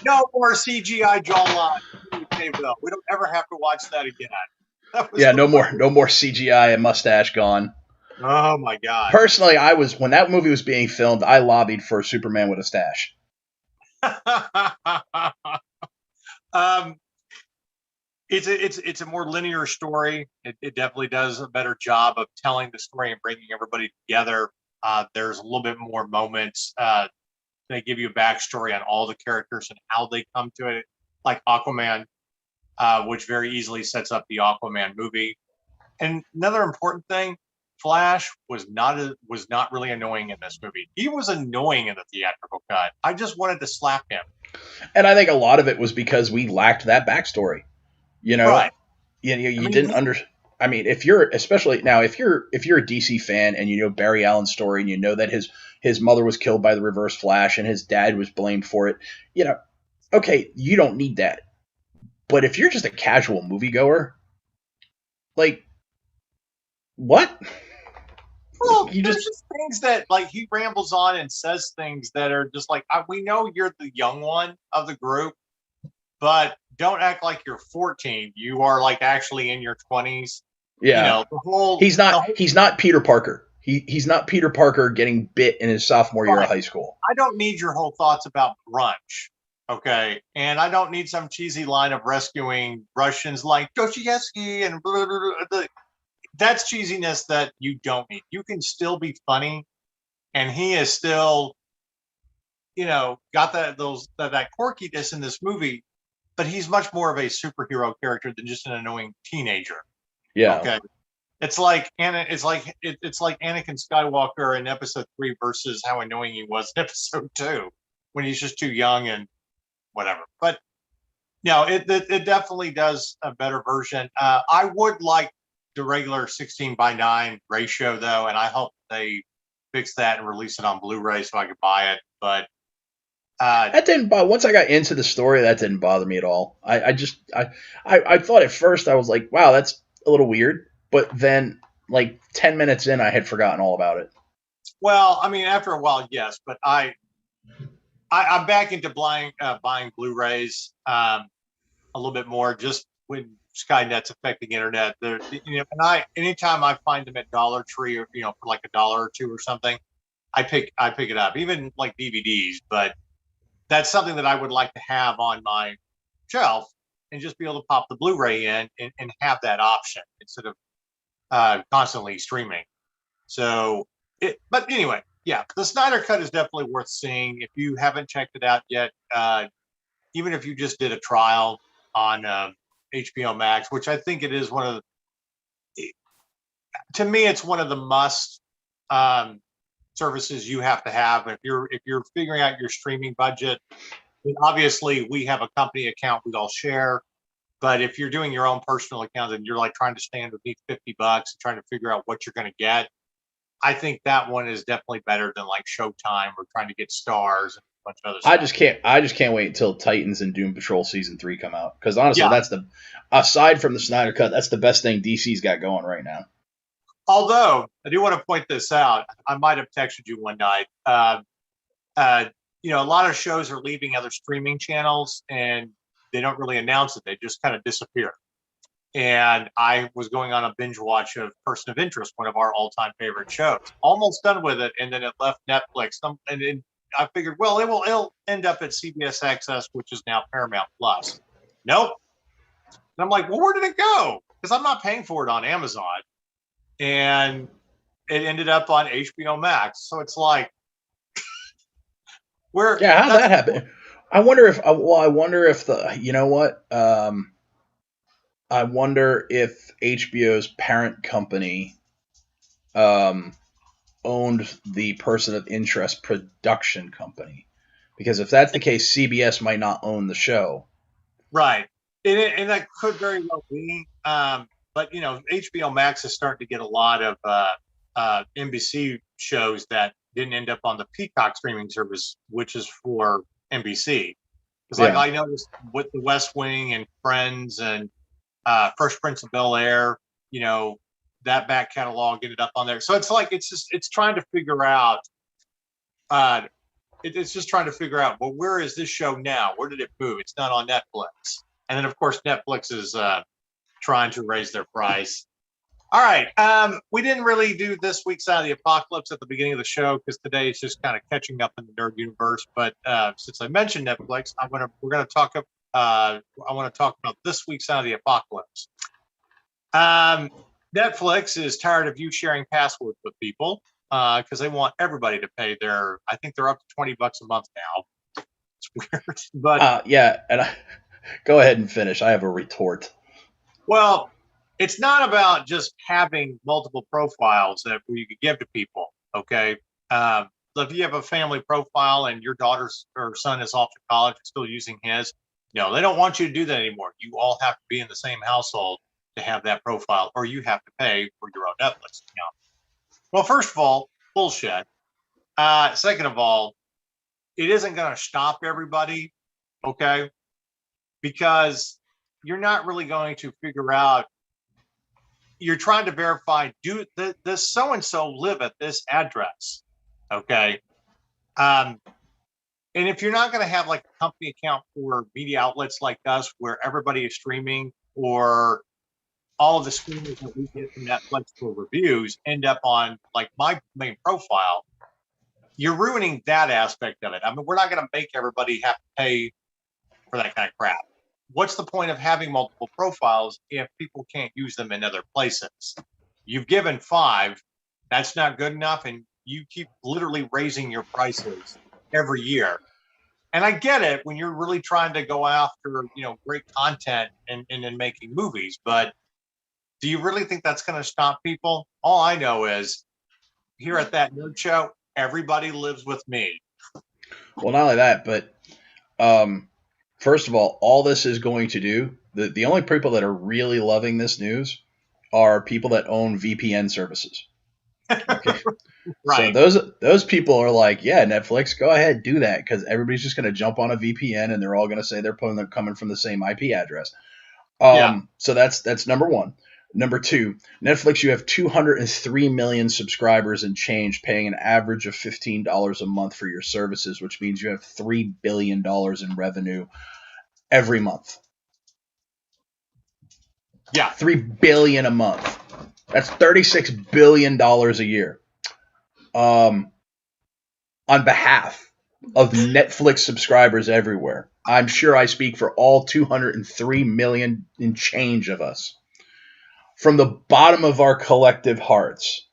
Speaker 1: no more CGI jawline. We don't ever have to watch that again.
Speaker 2: No more CGI and mustache gone.
Speaker 1: Oh my God.
Speaker 2: Personally, when that movie was being filmed, I lobbied for Superman with a stash.
Speaker 1: It's a more linear story. It definitely does a better job of telling the story and bringing everybody together. There's a little bit more moments. They give you a backstory on all the characters and how they come to it, like Aquaman, which very easily sets up the Aquaman movie. And another important thing, Flash was not really annoying in this movie. He was annoying in the theatrical cut. I just wanted to slap him.
Speaker 2: And I think a lot of it was because we lacked that backstory.
Speaker 1: Right.
Speaker 2: You didn't I mean, if you're a DC fan and you know Barry Allen's story and you know that his mother was killed by the Reverse Flash and his dad was blamed for it, okay, you don't need that. But if you're just a casual moviegoer, like, what?
Speaker 1: Well, there's just things that, like, he rambles on and says things that are just like, we know you're the young one of the group, but don't act like you're 14. You are, like, actually in your 20s.
Speaker 2: Yeah. He's not Peter Parker. He's not Peter Parker getting bit in his sophomore year of high school.
Speaker 1: I don't need your whole thoughts about brunch. Okay. And I don't need some cheesy line of rescuing Russians like Dostoevsky and blah, blah, blah. That's cheesiness that you don't need. You can still be funny, and he is still, got that quirkiness in this movie, but he's much more of a superhero character than just an annoying teenager.
Speaker 2: Yeah.
Speaker 1: Okay. It's like Anakin Skywalker in Episode 3 versus how annoying he was in Episode 2 when he's just too young and whatever. But no, it definitely does a better version. I would like the regular 16:9 ratio though, and I hope they fix that and release it on Blu-ray so I could buy it. But
Speaker 2: that didn't bother. Once I got into the story, that didn't bother me at all. I thought at first I was like, wow, that's a little weird, but then like 10 minutes in, I had forgotten all about it.
Speaker 1: Well, I mean, after a while, yes, but I'm back into buying Blu-rays a little bit more just when Skynet's affecting internet. And anytime I find them at Dollar Tree or for like $1 or $2 or something, I pick it up, even like DVDs. But that's something that I would like to have on my shelf and just be able to pop the Blu-ray in and have that option instead of constantly streaming. But anyway, yeah, the Snyder Cut is definitely worth seeing. If you haven't checked it out yet, even if you just did a trial on HBO Max, which I think it is to me, it's one of the must services you have to have. If you're figuring out your streaming budget, then obviously we have a company account we all share. But if you're doing your own personal account and you're like trying to stay underneath $50 and trying to figure out what you're going to get, I think that one is definitely better than like Showtime or trying to get Stars and a bunch of other stuff.
Speaker 2: I just can't wait until Titans and Doom Patrol season 3 come out, because honestly,
Speaker 1: Yeah.
Speaker 2: that's aside from the Snyder Cut, that's the best thing DC's got going right now.
Speaker 1: Although I do want to point this out, I might have texted you one night. A lot of shows are leaving other streaming channels and they don't really announce it. They just kind of disappear. And I was going on a binge watch of Person of Interest, one of our all-time favorite shows. Almost done with it, and then it left Netflix. And then I figured, well, it'll end up at CBS Access, which is now Paramount Plus. Nope. And I'm like, well, where did it go? Because I'm not paying for it on Amazon. And it ended up on HBO Max. So it's like,
Speaker 2: how'd that happen? I wonder if I wonder if HBO's parent company owned the Person of Interest production company. Because if that's the case, CBS might not own the show.
Speaker 1: Right. And that could very well be. But, HBO Max is starting to get a lot of NBC shows that didn't end up on the Peacock streaming service, which is for NBC. Because I noticed with The West Wing and Friends and Fresh Prince of Bel-Air, that back catalog ended up on there. So it's like it's trying to figure out. It's just trying to figure out, well, where is this show now? Where did it move? It's not on Netflix. And then of course Netflix is trying to raise their price. All right, we didn't really do this week's Side of the Apocalypse at the beginning of the show because today is just kind of catching up in the nerd universe. But since I mentioned Netflix, I want to talk about this week's Side of the Apocalypse. Netflix is tired of you sharing passwords with people because they want everybody to pay I think they're up to $20 a month now. It's weird, but
Speaker 2: go ahead and finish. I have a retort.
Speaker 1: Well, it's not about just having multiple profiles that you could give to people. Okay. If you have a family profile and your daughter or son is off to college and still using his, no, they don't want you to do that anymore. You all have to be in the same household to have that profile, or you have to pay for your own Netflix account. Well, first of all, bullshit. Second of all, it isn't going to stop everybody, okay? Because you're not really going to figure out. You're trying to verify, does so-and-so live at this address, okay? And if you're not going to have like a company account for media outlets like us where everybody is streaming, or all of the streamers that we get from Netflix for reviews end up on like my main profile, you're ruining that aspect of it. I mean, we're not going to make everybody have to pay for that kind of crap. What's the point of having multiple profiles if people can't use them in other places? You've given 5, that's not good enough, and you keep literally raising your prices every year. And I get it when you're really trying to go after, great content and making movies, but do you really think that's going to stop people? All I know is here at that nerd show, everybody lives with me.
Speaker 2: Well, not only that, but first of all this is going to do, the only people that are really loving this news are people that own VPN services. Okay.
Speaker 1: Right.
Speaker 2: So those people are like, yeah, Netflix, go ahead, do that, because everybody's just going to jump on a VPN and they're all going to say they're coming from the same IP address. So that's number one. Number two, Netflix, you have 203 million subscribers and change, paying an average of $15 a month for your services, which means you have $3 billion in revenue every month.
Speaker 1: Yeah.
Speaker 2: $3 billion a month. That's $36 billion a year. On behalf of Netflix subscribers everywhere, I'm sure I speak for all 203 million and change of us. From the bottom of our collective hearts,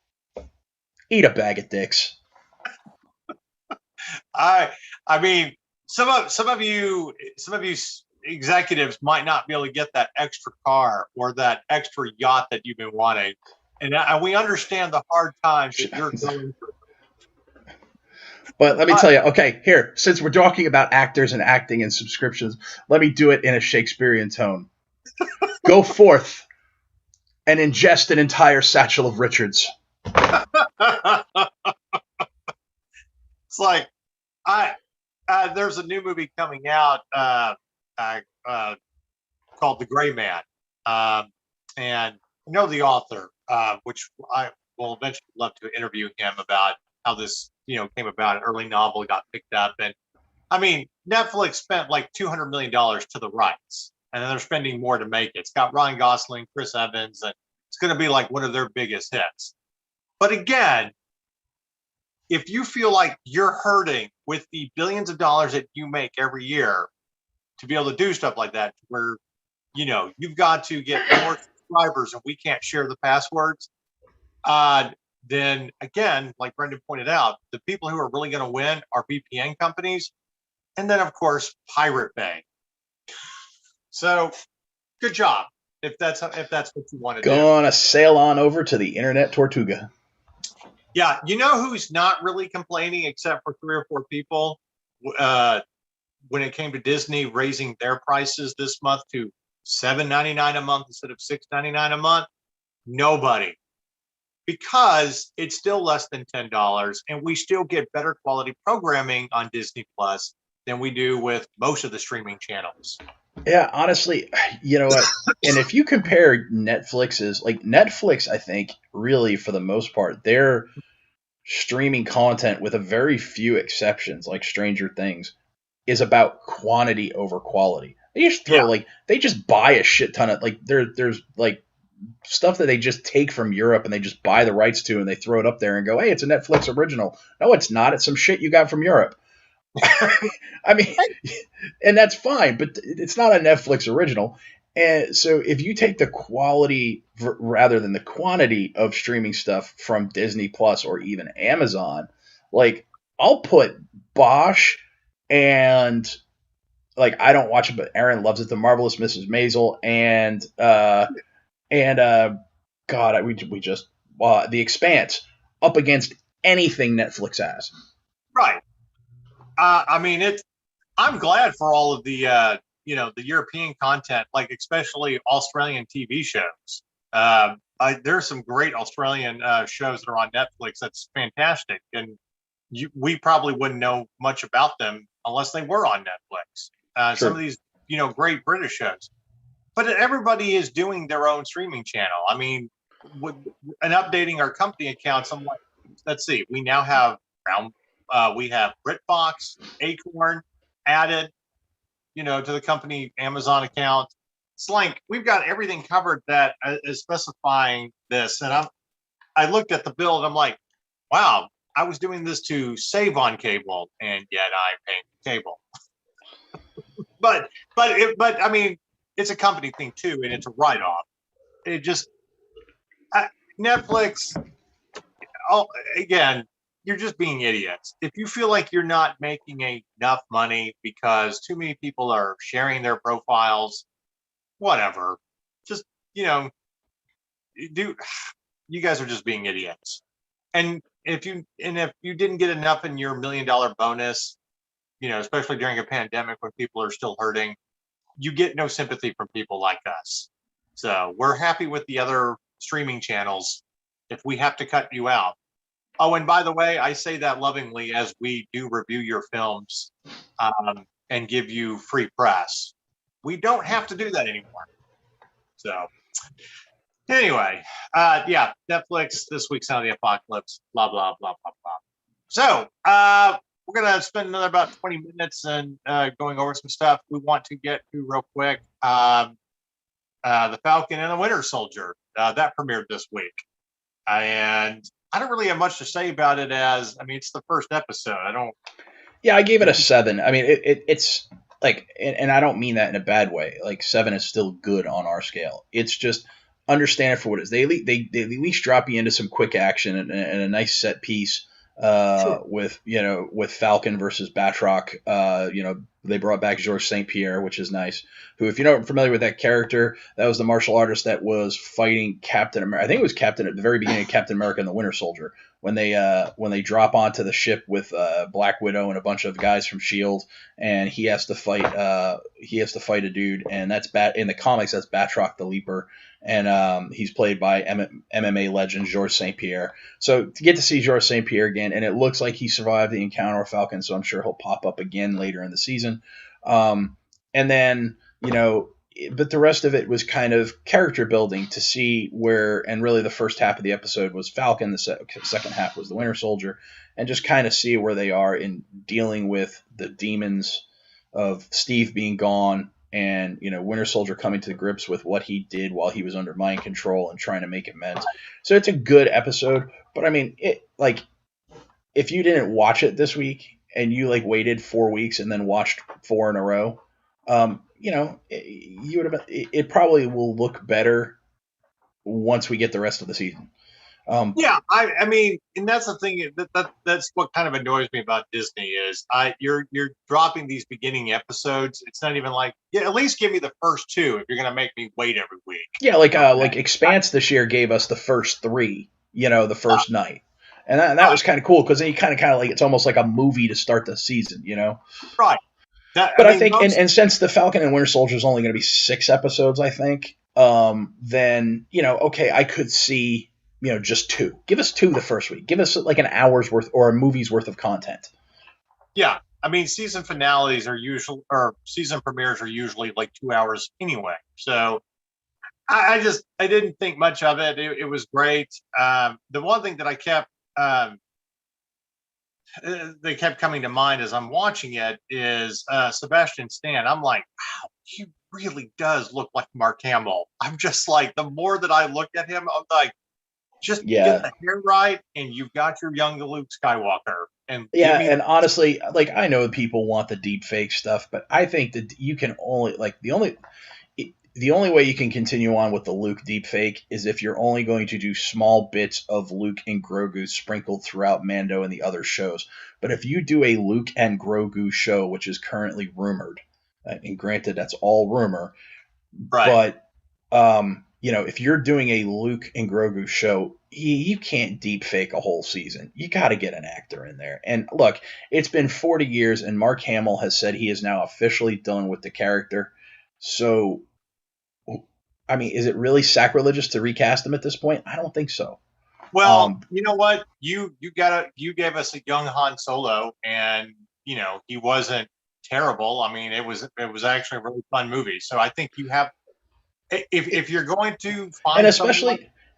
Speaker 2: eat a bag of dicks.
Speaker 1: I mean, some of you executives might not be able to get that extra car or that extra yacht that you've been wanting. And we understand the hard times that you're going through.
Speaker 2: But let me tell you, okay, here, since we're talking about actors and acting and subscriptions, let me do it in a Shakespearean tone. Go forth and ingest an entire satchel of Richards.
Speaker 1: It's like, there's a new movie coming out called The Gray Man. And I know the author, which I will eventually love to interview him about how this, came about. An early novel got picked up. And I mean, Netflix spent like $200 million to the rights, and then they're spending more to make it. It's got Ryan Gosling, Chris Evans, and it's going to be like one of their biggest hits. But again, if you feel like you're hurting with the billions of dollars that you make every year to be able to do stuff like that, where, you've got to get more subscribers and we can't share the passwords, then again, like Brendan pointed out, the people who are really going to win are VPN companies. And then, of course, Pirate Bay. So good job. If that's what you want to do.
Speaker 2: Gonna sail on over to the Internet Tortuga.
Speaker 1: Yeah, you know who's not really complaining except for 3 or 4 people when it came to Disney raising their prices this month to $7.99 a month instead of $6.99 a month? Nobody. Because it's still less than $10, and we still get better quality programming on Disney Plus than we do with most of the streaming channels.
Speaker 2: Yeah, honestly, you know what? And if you compare Netflix, I think really for the most part, they're streaming content with a very few exceptions, like Stranger Things, is about quantity over quality. They just they just buy a shit ton of there's like stuff that they just take from Europe and they just buy the rights to and they throw it up there and go, hey, it's a Netflix original. No, it's not. It's some shit you got from Europe. I mean, and that's fine, but it's not a Netflix original. And so if you take the quality rather than the quantity of streaming stuff from Disney Plus or even Amazon, like I'll put Bosch and I don't watch it, but Aaron loves it. The Marvelous Mrs. Maisel we just The Expanse up against anything Netflix has.
Speaker 1: Right. I mean, I'm glad for all of the the European content, like especially Australian TV shows. There's some great Australian shows that are on Netflix. That's fantastic, and we probably wouldn't know much about them unless they were on Netflix.
Speaker 2: Sure.
Speaker 1: Some of these, great British shows. But everybody is doing their own streaming channel. I mean, and updating our company accounts. I'm like, let's see, we now have we have BritBox, Acorn added, to the company Amazon account. It's like we've got everything covered that is specifying this. And I looked at the bill and I'm like, wow, I was doing this to save on cable, and yet I'm paying cable. but I mean, it's a company thing too, and it's a write-off. It just Netflix. Oh, again, you're just being idiots. If you feel like you're not making enough money because too many people are sharing their profiles, whatever. Just you guys are just being idiots. And if you didn't get enough in your $1 million bonus, especially during a pandemic when people are still hurting, you get no sympathy from people like us. So we're happy with the other streaming channels if we have to cut you out. Oh, and by the way, I say that lovingly as we do review your films and give you free press. We don't have to do that anymore. So anyway, Netflix, this week's Sound of the Apocalypse, blah, blah, blah, blah, blah. So we're going to spend another about 20 minutes and going over some stuff we want to get to real quick. The Falcon and the Winter Soldier, that premiered this week. And I don't really have much to say about it it's the first episode.
Speaker 2: Yeah, I gave it a 7. I mean, it's like, and I don't mean that in a bad way. Like 7 is still good on our scale. It's just understand it for what it is. They at least drop you into some quick action and a nice set piece
Speaker 1: Sure.
Speaker 2: with Falcon versus Batroc. They brought back Georges St. Pierre, which is nice. Who, if you're not familiar with that character, that was the martial artist that was fighting Captain America. I think it was Captain at the very beginning of Captain America and the Winter Soldier when they drop onto the ship with Black Widow and a bunch of guys from Shield, and he has to fight a dude, and that's in the comics that's Batroc the Leaper, and he's played by MMA legend Georges St. Pierre. So to get to see Georges St. Pierre again, and it looks like he survived the encounter with Falcon, so I'm sure he'll pop up again later in the season. And then, but the rest of it was kind of character building to see where, and really the first half of the episode was Falcon, the second half was the Winter Soldier, and just kind of see where they are in dealing with the demons of Steve being gone and, Winter Soldier coming to grips with what he did while he was under mind control and trying to make amends. So it's a good episode, but I mean, if you didn't watch it this week and you waited 4 weeks and then watched 4 in a row, you would have. It probably will look better once we get the rest of the season.
Speaker 1: Yeah, I mean, and that's the thing that's what kind of annoys me about Disney is you're dropping these beginning episodes. It's not even at least give me the first 2 if you're going to make me wait every week.
Speaker 2: Yeah, like Expanse this year gave us the first 3, the first night. And that was kind of cool because then you kind of it's almost like a movie to start the season,
Speaker 1: Right.
Speaker 2: I think, and since the Falcon and Winter Soldier is only going to be 6 episodes, I think, then, okay, I could see, just 2. Give us 2 the first week. Give us an hour's worth or a movie's worth of content.
Speaker 1: Yeah. I mean, season finales or season premieres are usually 2 hours anyway. So I didn't think much of it. It was great. The one thing that I kept, they kept coming to mind as I'm watching it is Sebastian Stan. I'm like, wow, he really does look like Mark Hamill. I'm just the more that I look at him, I'm like, just get the hair right, and you've got your young Luke Skywalker. And
Speaker 2: and honestly, I know people want the deep fake stuff, but I think that you can only the only way you can continue on with the Luke deepfake is if you're only going to do small bits of Luke and Grogu sprinkled throughout Mando and the other shows. But if you do a Luke and Grogu show, which is currently rumored, and granted that's all rumor,
Speaker 1: right.
Speaker 2: But if you're doing a Luke and Grogu show, you can't deepfake a whole season. You got to get an actor in there. And look, it's been 40 years, and Mark Hamill has said he is now officially done with the character. So, I mean, is it really sacrilegious to recast him at this point? I don't think so.
Speaker 1: Well, you know what? You gave us a young Han Solo, and he wasn't terrible. I mean, it was actually a really fun movie. So I think you have, if you're going to find,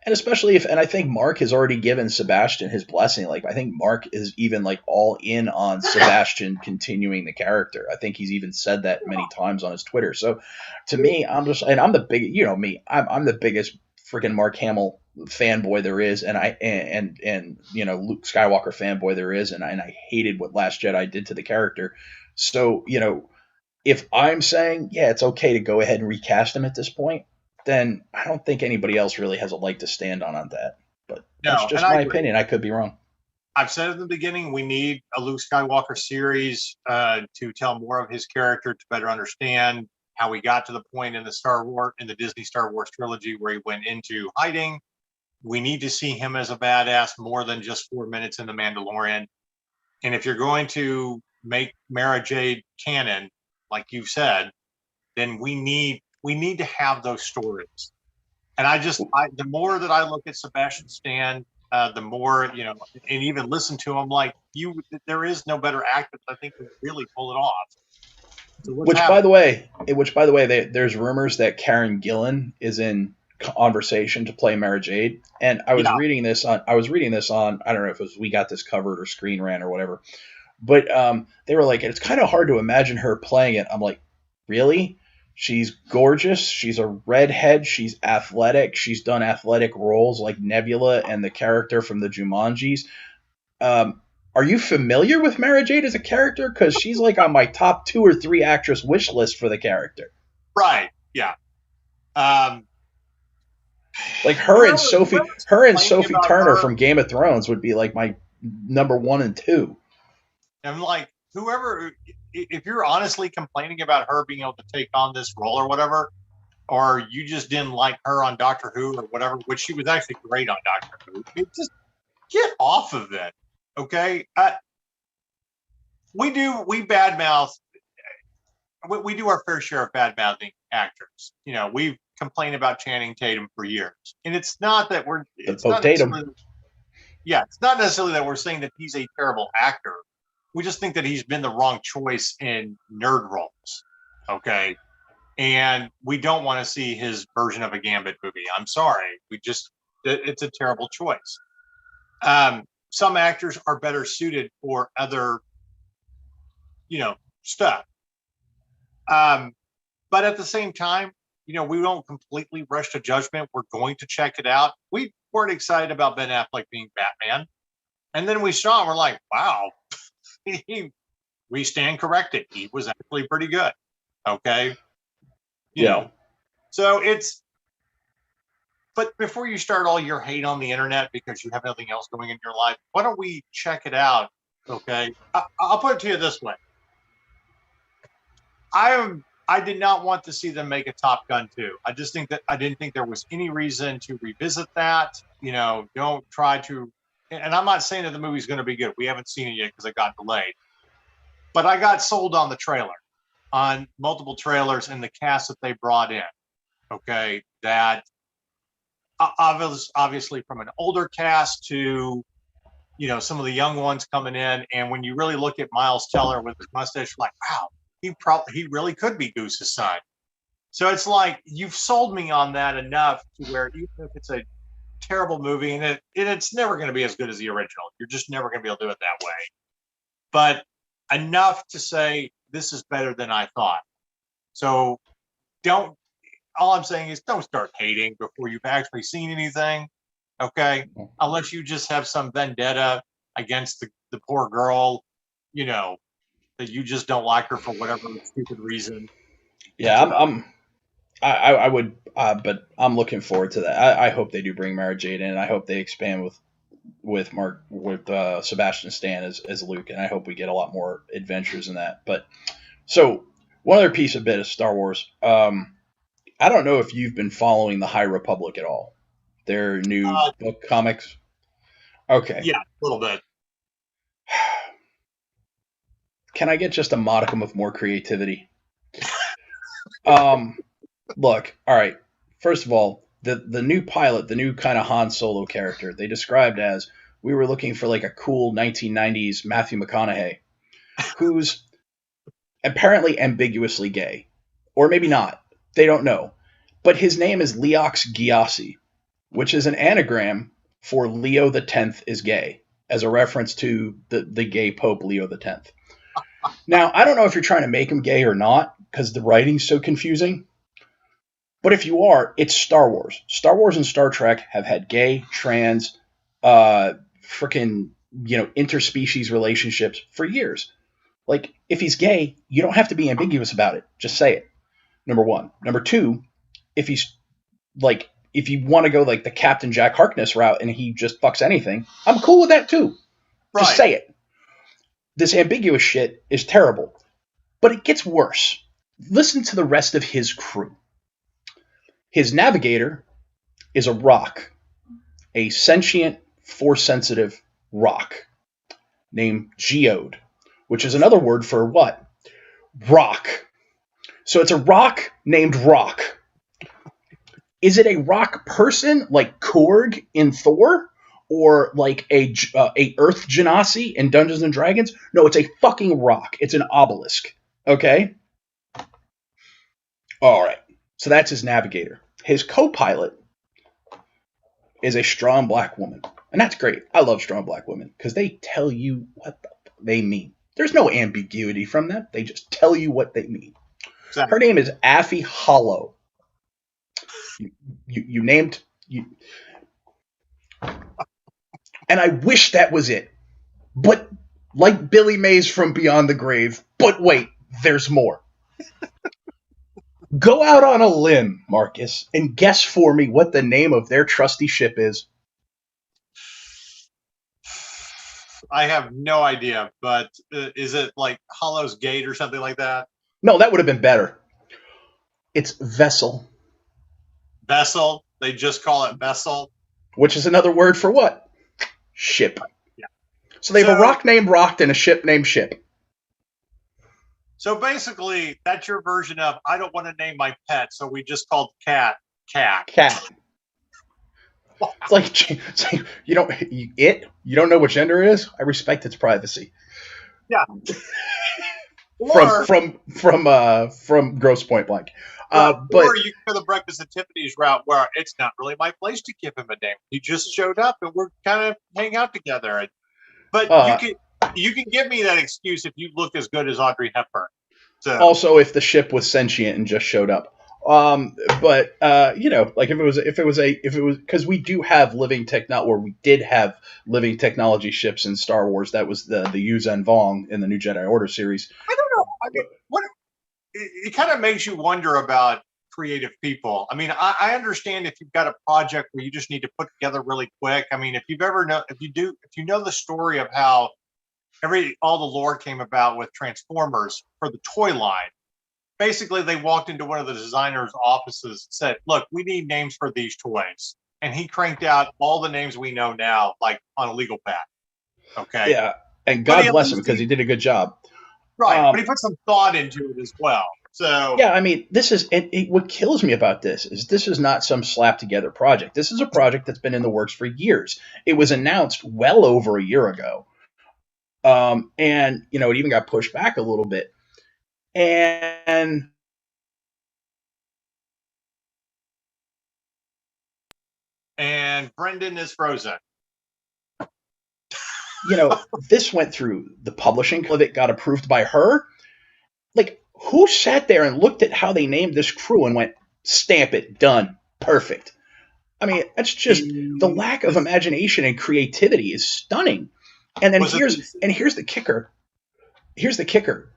Speaker 2: and especially if I think Mark has already given Sebastian his blessing. I think Mark is even all in on Sebastian continuing the character. I think he's even said that many times on his Twitter. So to me, I'm the big, me, I'm the biggest freaking Mark Hamill fanboy there is, and Luke Skywalker fanboy there is, and I hated what Last Jedi did to the character. So if I'm saying it's okay to go ahead and recast him at this point, then I don't think anybody else really has a leg to stand on that. But that's just my opinion. I could be wrong.
Speaker 1: I've said at the beginning, we need a Luke Skywalker series to tell more of his character, to better understand how he got to the point in the Disney Star Wars trilogy where he went into hiding. We need to see him as a badass more than just 4 minutes in The Mandalorian. And if you're going to make Mara Jade canon, like you said, then we need to have those stories. And the more that I look at Sebastian Stan, the more, and even listen to him, there is no better actor that I think would really pull it off. So which, by the way,
Speaker 2: there's rumors that Karen Gillan is in conversation to play Mara Jade. And I was reading this on, I don't know if it was We Got This Covered or Screen Rant or whatever, but they were like, it's kind of hard to imagine her playing it. I'm like, really? She's gorgeous. She's a redhead. She's athletic. She's done athletic roles like Nebula and the character from the Jumanjis. Are you familiar with Mara Jade as a character? Because she's on my top 2 or 3 actress wish list for the character.
Speaker 1: Right. Yeah.
Speaker 2: Her and Sophie Turner from Game of Thrones would be my number 1 and 2.
Speaker 1: And like, whoever, if you're honestly complaining about her being able to take on this role or whatever, or you just didn't like her on Doctor Who or whatever, which she was actually great on Doctor Who, just get off of it, okay? We badmouth. We do our fair share of bad-mouthing actors. You know, we've complained about Channing Tatum for years, and it's not that we're. It's not necessarily that we're saying that he's a terrible actor. We just think that he's been the wrong choice in nerd roles. Okay. And we don't want to see his version of a Gambit movie. I'm sorry. It's a terrible choice. Some actors are better suited for other, stuff. But at the same time, we don't completely rush to judgment. We're going to check it out. We weren't excited about Ben Affleck being Batman. And then we saw him, we're like, wow, we stand corrected. He was actually pretty good. Okay. You know, so but before you start all your hate on the internet because you have nothing else going in your life, why don't we check it out? Okay. I'll put it to you this way. I did not want to see them make a Top Gun 2. I didn't think there was any reason to revisit that. Don't try to, and I'm not saying that the movie's going to be good. We haven't seen it yet because it got delayed. But I got sold on the trailer, on multiple trailers and the cast that they brought in. Okay. That obviously from an older cast to, some of the young ones coming in. And when you really look at Miles Teller with his mustache, like, wow, he really could be Goose's son. So it's like, you've sold me on that enough to where even if it's a terrible movie and it's never going to be as good as the original, you're just never going to be able to do it that way. But enough to say this is better than I thought. So all I'm saying is don't start hating before you've actually seen anything. Okay. Unless you just have some vendetta against the poor girl, that you just don't like her for whatever stupid reason.
Speaker 2: Yeah, I would, but I'm looking forward to that. I hope they do bring Mara Jade in. I hope they expand with Sebastian Stan as Luke, and I hope we get a lot more adventures in that. But so one other piece of bit of Star Wars. I don't know if you've been following the High Republic at all. Their new book comics. Okay.
Speaker 1: Yeah, a little bit.
Speaker 2: Can I get just a modicum of more creativity? Look, all right. First of all, the new pilot, the new kind of Han Solo character, they described as, we were looking for like a cool 1990s Matthew McConaughey, who's apparently ambiguously gay. Or maybe not. They don't know. But his name is Leox Gyasi, which is an anagram for Leo the 10th is gay, as a reference to the gay Pope Leo the 10th. Now, I don't know if you're trying to make him gay or not, because the writing's so confusing. But if you are, it's Star Wars. Star Wars and Star Trek have had gay, trans, interspecies relationships for years. Like, if he's gay, you don't have to be ambiguous about it. Just say it. Number one. Number two, if you want to go like the Captain Jack Harkness route and he just fucks anything, I'm cool with that too. Right. Just say it. This ambiguous shit is terrible. But it gets worse. Listen to the rest of his crew. His navigator is a rock. A sentient, force-sensitive rock named Geode, which is another word for what? Rock. So it's a rock named Rock. Is it a rock person like Korg in Thor? Or like a Earth Genasi in Dungeons and Dragons? No, it's a fucking rock. It's an obelisk. Okay? All right. So that's his navigator. His co-pilot is a strong black woman. And that's great. I love strong black women because they tell you what they mean. There's no ambiguity from them. They just tell you what they mean. Exactly. Her name is Affie Hollow. You named... And I wish that was it. But like Billy Mays from Beyond the Grave, but wait, there's more. Go out on a limb, Marcus, and guess for me what the name of their trusty ship is.
Speaker 1: I have no idea, but is it like Hollow's Gate or something like that?
Speaker 2: No, that would have been better. It's Vessel.
Speaker 1: Vessel. They just call it Vessel.
Speaker 2: Which is another word for what? Ship.
Speaker 1: Yeah.
Speaker 2: So they have a rock named Rocked and a ship named Ship.
Speaker 1: So basically, that's your version of I don't want to name my pet, so we just called cat.
Speaker 2: Cat. It's like you don't know what gender it is. I respect its privacy.
Speaker 1: Yeah.
Speaker 2: from Grosse Point Blank.
Speaker 1: Or you can go the Breakfast at Tiffany's route, where it's not really my place to give him a name. He just showed up, and we're kind of hang out together. But you can give me that excuse if you look as good as Audrey Hepburn. So.
Speaker 2: Also, if the ship was sentient and just showed up. But like if it was because we do have we did have living technology ships in Star Wars. That was the Yuuzhan Vong in the New Jedi Order series.
Speaker 1: I don't know. I mean, it kind of makes you wonder about creative people. I mean, I understand if you've got a project where you just need to put together really quick. I mean, if you know the story of how all the lore came about with Transformers for the toy line. Basically, they walked into one of the designer's offices and said, look, we need names for these toys. And he cranked out all the names we know now, like on a legal pad. Okay.
Speaker 2: Yeah. And God bless him because he did a good job.
Speaker 1: Right. But he put some thought into it as well. So
Speaker 2: yeah, I mean, what kills me about this is not some slap together project. This is a project that's been in the works for years. It was announced well over a year ago. And it even got pushed back a little bit. And
Speaker 1: Brendan is frozen.
Speaker 2: This went through the publishing of it, got approved by her. Like, who sat there and looked at how they named this crew and went, stamp it, done, perfect. I mean, that's just the lack of imagination and creativity is stunning. And then here's the kicker. Here's the kicker.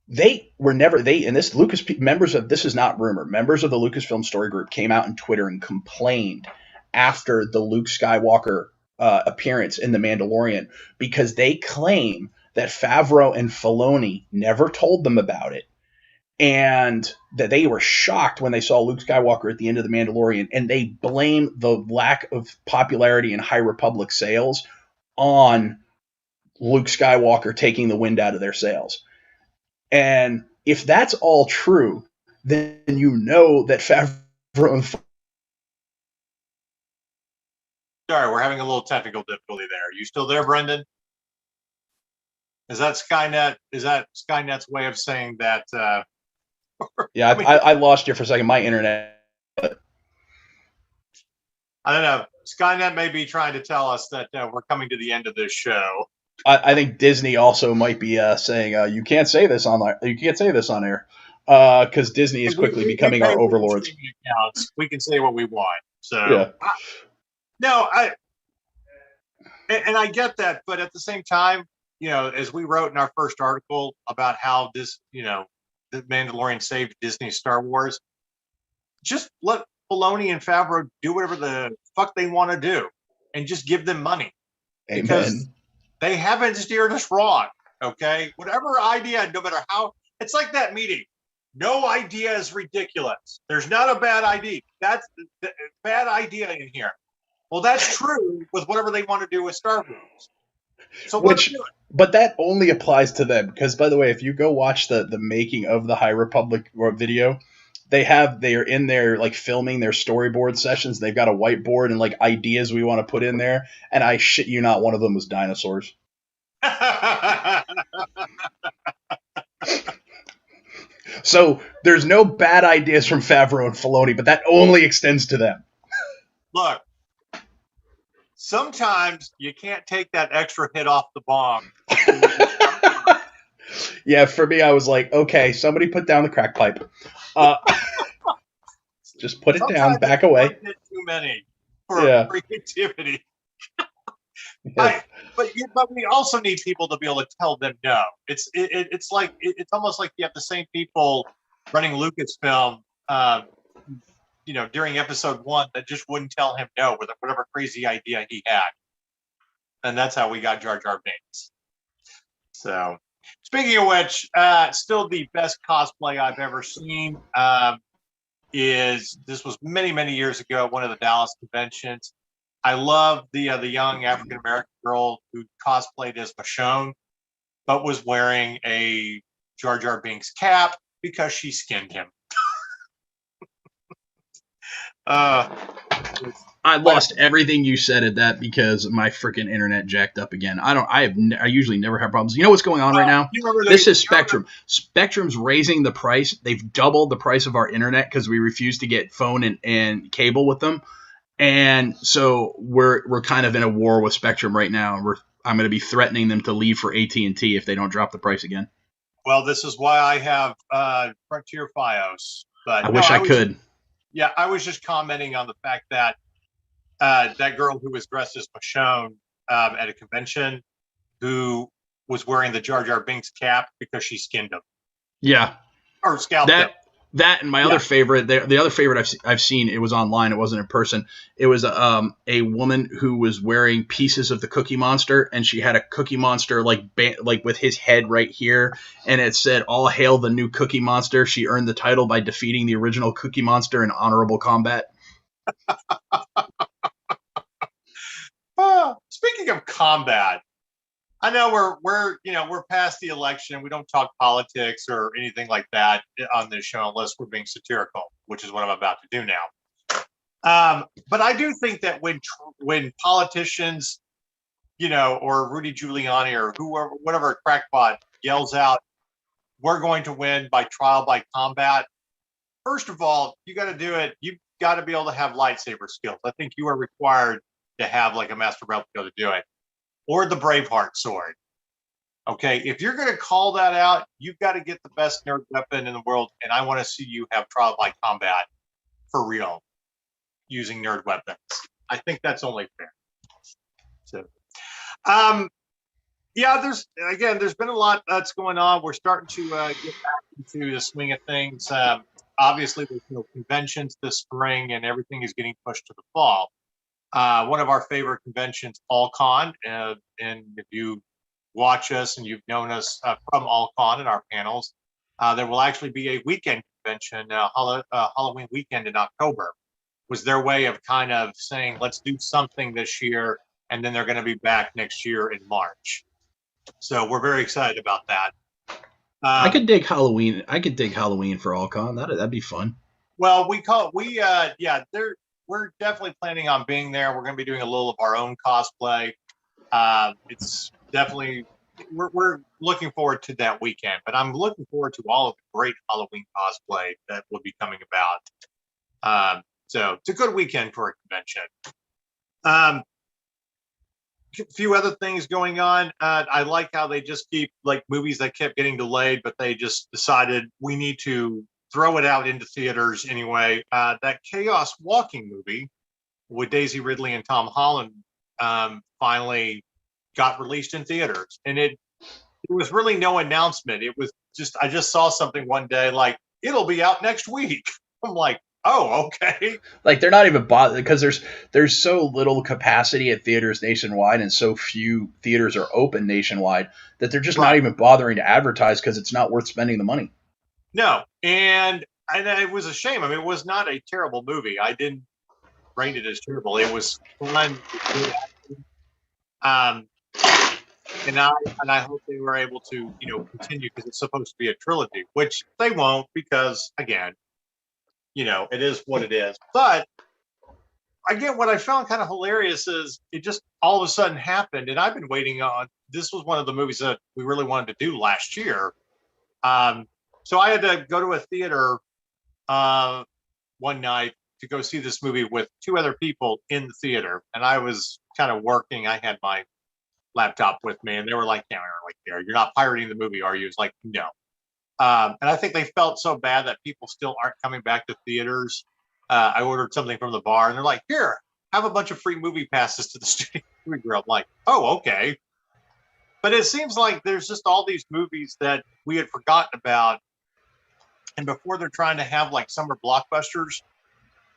Speaker 2: Members of this is not rumor. Members of the Lucasfilm Story Group came out on Twitter and complained after the Luke Skywalker appearance in The Mandalorian because they claim that Favreau and Filoni never told them about it, and that they were shocked when they saw Luke Skywalker at the end of The Mandalorian, and they blame the lack of popularity in High Republic sales on Luke Skywalker taking the wind out of their sails. And if that's all true, then that Favreau and
Speaker 1: Sorry, we're having a little technical difficulty there. Are you still there, Brendan? Is that Skynet? Is that Skynet's way of saying that?
Speaker 2: Yeah, I lost you for a second. My internet.
Speaker 1: I don't know. Skynet may be trying to tell us that we're coming to the end of this show.
Speaker 2: I think Disney also might be saying you can't say this on air because Disney is quickly becoming our overlords.
Speaker 1: We can say what we want. So
Speaker 2: yeah.
Speaker 1: And I get that, but at the same time, as we wrote in our first article about how this, the Mandalorian saved Disney Star Wars, just let Filoni and Favreau do whatever the fuck they want to do, and just give them money.
Speaker 2: Amen.
Speaker 1: Because they haven't steered us wrong. Okay, whatever idea, no matter how, it's like that meeting. No idea is ridiculous. There's not a bad idea. That's the bad idea in here. Well, that's true with whatever they want to do with Star Wars. So
Speaker 2: but that only applies to them because, by the way, if you go watch the making of the High Republic video, they are in there like filming their storyboard sessions. They've got a whiteboard and like ideas we want to put in there, and I shit you not, one of them was dinosaurs. So there's no bad ideas from Favreau and Filoni, but that only extends to them.
Speaker 1: Look. Sometimes you can't take that extra hit off the bomb.
Speaker 2: Yeah, for me, I was like, okay, somebody put down the crack pipe. Just put it down, back away.
Speaker 1: Too many for creativity. Yeah. But we also need people to be able to tell them no. It's almost like you have the same people running Lucasfilm. During episode 1 that just wouldn't tell him no with whatever crazy idea he had. And that's how we got Jar Jar Binks. So, speaking of which, still the best cosplay I've ever seen this was many years ago at one of the Dallas conventions. I love the young African American girl who cosplayed as Michonne, but was wearing a Jar Jar Binks cap because she skinned him.
Speaker 2: I lost everything you said at that because my freaking internet jacked up again. I usually never have problems. You know what's going on right now? This is Spectrum. Spectrum's raising the price. They've doubled the price of our internet because we refuse to get phone and cable with them. And so we're kind of in a war with Spectrum right now. I'm going to be threatening them to leave for AT&T if they don't drop the price again.
Speaker 1: Well, this is why I have Frontier Fios. But
Speaker 2: I wish I could.
Speaker 1: Yeah, I was just commenting on the fact that that girl who was dressed as Michonne at a convention, who was wearing the Jar Jar Binks cap because she skinned him.
Speaker 2: Yeah.
Speaker 1: Or scalped him.
Speaker 2: That and my other favorite, the other favorite I've seen, it was online, it wasn't in person. It was a woman who was wearing pieces of the Cookie Monster, and she had a Cookie Monster like with his head right here, and it said, "All hail the new Cookie Monster." She earned the title by defeating the original Cookie Monster in honorable combat.
Speaker 1: Speaking of combat, I know we're past the election. We don't talk politics or anything like that on this show unless we're being satirical, which is what I'm about to do now. But I do think that when politicians, or Rudy Giuliani or whoever, whatever crackpot yells out, "We're going to win by trial by combat." First of all, you got to do it. You've got to be able to have lightsaber skills. I think you are required to have like a Master Replica to do it. Or the Braveheart sword. Okay, if you're going to call that out, you've got to get the best nerd weapon in the world, and I want to see you have trial by combat for real using nerd weapons. I think that's only fair. So, there's been a lot that's going on. We're starting to get back into the swing of things. Obviously, there's no conventions this spring, and everything is getting pushed to the fall. One of our favorite conventions, AllCon, and if you watch us and you've known us from AllCon and our panels, there will actually be a weekend convention, Halloween weekend in October. Was their way of kind of saying, let's do something this year, and then they're going to be back next year in March. So we're very excited about that.
Speaker 2: I could dig Halloween. I could dig Halloween for AllCon. That'd be fun.
Speaker 1: Well, we're definitely planning on being there. We're going to be doing a little of our own cosplay. It's definitely, we're looking forward to that weekend, but I'm looking forward to all of the great Halloween cosplay that will be coming about. So it's a good weekend for a convention. A few other things going on. I like how they just keep like movies that kept getting delayed, but they just decided we need to throw it out into theaters anyway. That Chaos Walking movie with Daisy Ridley and Tom Holland finally got released in theaters, and it was really no announcement. It was just, I just saw something one day like, it'll be out next week. I'm like, oh, okay.
Speaker 2: Like they're not even bothered because there's so little capacity at theaters nationwide, and so few theaters are open nationwide that they're just not even bothering to advertise because it's not worth spending the money.
Speaker 1: No, and it was a shame. I mean, it was not a terrible movie. I didn't rate it as terrible. It was fun. And I hope they were able to, continue because it's supposed to be a trilogy, which they won't because, again, it is what it is. But again, what I found kind of hilarious is it just all of a sudden happened, and I've been waiting on. This was one of the movies that we really wanted to do last year. So I had to go to a theater one night to go see this movie with two other people in the theater, and I was kind of working. I had my laptop with me, and they were like, "Yeah, right there. You're not pirating the movie, are you?" It's like, no. And I think they felt so bad that people still aren't coming back to theaters. I ordered something from the bar, and they're like, "Here, have a bunch of free movie passes to the studio movie grill." I'm like, "Oh, okay." But it seems like there's just all these movies that we had forgotten about, and before they're trying to have like summer blockbusters,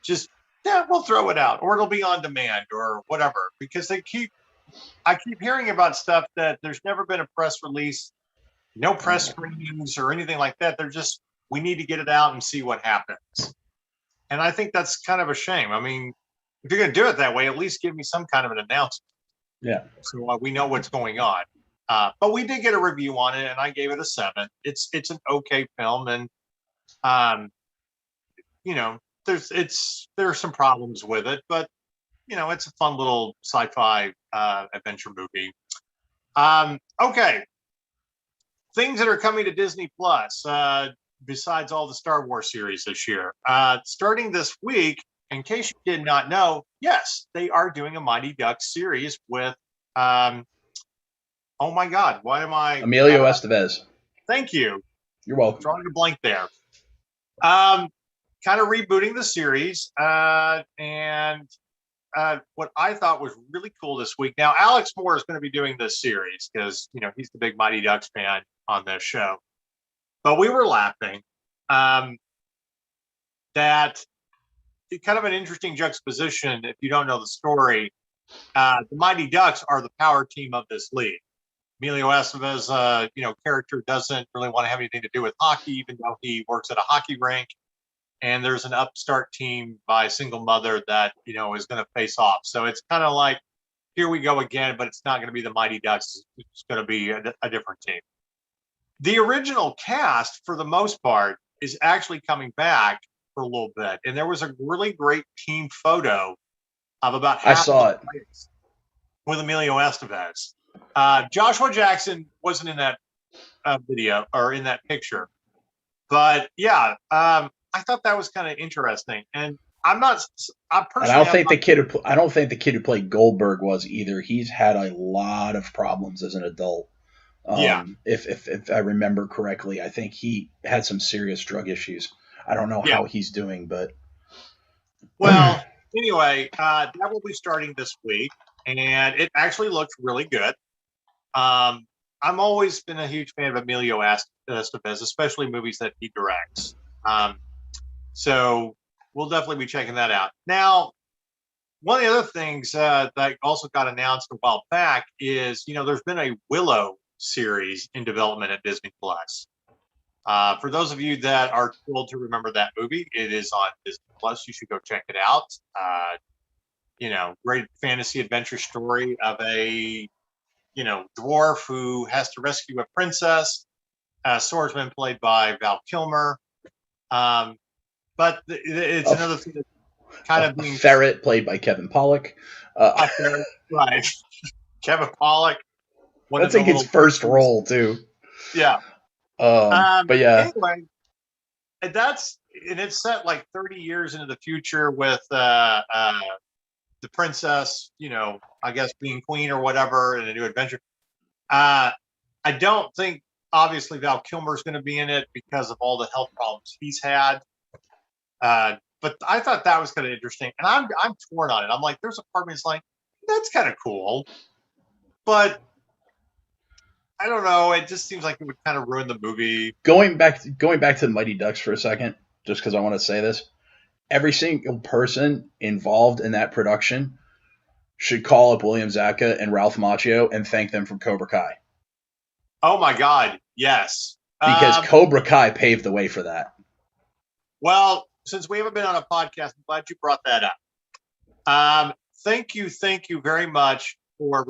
Speaker 1: just we'll throw it out, or it'll be on demand, or whatever, because they keep I keep hearing about stuff that there's never been a press release, no press screenings or anything like that. They're just, we need to get it out and see what happens. And I think that's kind of a shame. I mean, if you're going to do it that way, at least give me some kind of an announcement.
Speaker 2: Yeah.
Speaker 1: So we know what's going on. But we did get a review on it, and I gave it a 7. It's an okay film, and there are some problems with it, but it's a fun little sci-fi adventure movie. Okay, things that are coming to Disney Plus besides all the Star Wars series this year. Starting this week, in case you did not know, yes, they are doing a Mighty Ducks series with. Oh my God! Why am I?
Speaker 2: Emilio Estevez.
Speaker 1: Thank you.
Speaker 2: You're welcome.
Speaker 1: Drawing a blank there. Kind of rebooting the series, and what I thought was really cool this week. Now, Alex Moore is going to be doing this series because he's the big Mighty Ducks fan on this show. But we were laughing that kind of an interesting juxtaposition. If you don't know the story, the Mighty Ducks are the power team of this league. Emilio Estevez, character doesn't really want to have anything to do with hockey, even though he works at a hockey rink. And there's an upstart team by a single mother that, is going to face off. So it's kind of like, here we go again, but it's not going to be the Mighty Ducks. It's going to be a different team. The original cast, for the most part, is actually coming back for a little bit. And there was a really great team photo of about half
Speaker 2: I saw it
Speaker 1: with Emilio Estevez. Joshua Jackson wasn't in that video or in that picture, but yeah, I thought that was kind of interesting. And I don't think the kid who played Goldberg was either. He's had a lot of problems as an adult. If I remember correctly, I think he had some serious drug issues. I don't know how he's doing, but well, anyway, that will be starting this week, and it actually looks really good. I've always been a huge fan of Emilio Estevez, especially movies that he directs. So we'll definitely be checking that out. Now, one of the other things that also got announced a while back is, there's been a Willow series in development at Disney Plus. For those of you that are too old to remember that movie, it is on Disney Plus. You should go check it out. Great fantasy adventure story of a dwarf who has to rescue a princess. Swordsman played by Val Kilmer. But it's another thing that kind of being
Speaker 2: ferret played by Kevin Pollak.
Speaker 1: Right, Kevin Pollak.
Speaker 2: That's like his first role too.
Speaker 1: Yeah.
Speaker 2: But yeah.
Speaker 1: Anyway, it's set like 30 years into the future with the princess, I guess being queen or whatever in a new adventure. I don't think obviously Val Kilmer's going to be in it because of all the health problems he's had. But I thought that was kind of interesting, and I'm torn on it. I'm like, there's a part of me that's like, that's kind of cool, but I don't know. It just seems like it would kind of ruin the movie.
Speaker 2: Going back to the Mighty Ducks for a second, just because I want to say this. Every single person involved in that production should call up William Zabka and Ralph Macchio and thank them for Cobra Kai.
Speaker 1: Oh my God, yes.
Speaker 2: Because Cobra Kai paved the way for that.
Speaker 1: Well, since we haven't been on a podcast, I'm glad you brought that up. Thank you very much for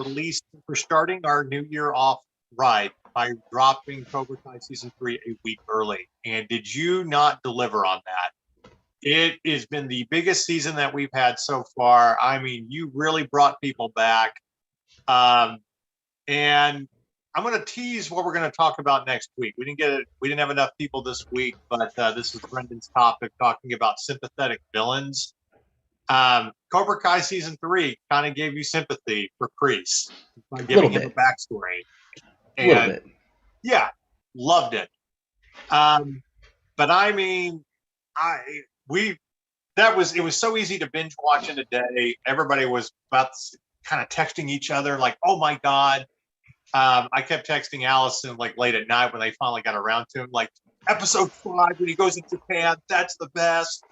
Speaker 1: starting our new year off right by dropping Cobra Kai Season 3 a week early. And did you not deliver on that? It has been the biggest season that we've had so far. I mean, you really brought people back. And I'm going to tease what we're going to talk about next week. We didn't have enough people this week, but this is Brendan's topic, talking about sympathetic villains. Cobra Kai Season 3 kind of gave you sympathy for Kreese by giving him a backstory. And, a little bit. Yeah, loved it. But I mean, it was so easy to binge watch in a day. Everybody was about kind of texting each other like, oh my God. I kept texting Allison like late at night when they finally got around to him, like episode 5 when he goes to Japan, that's the best.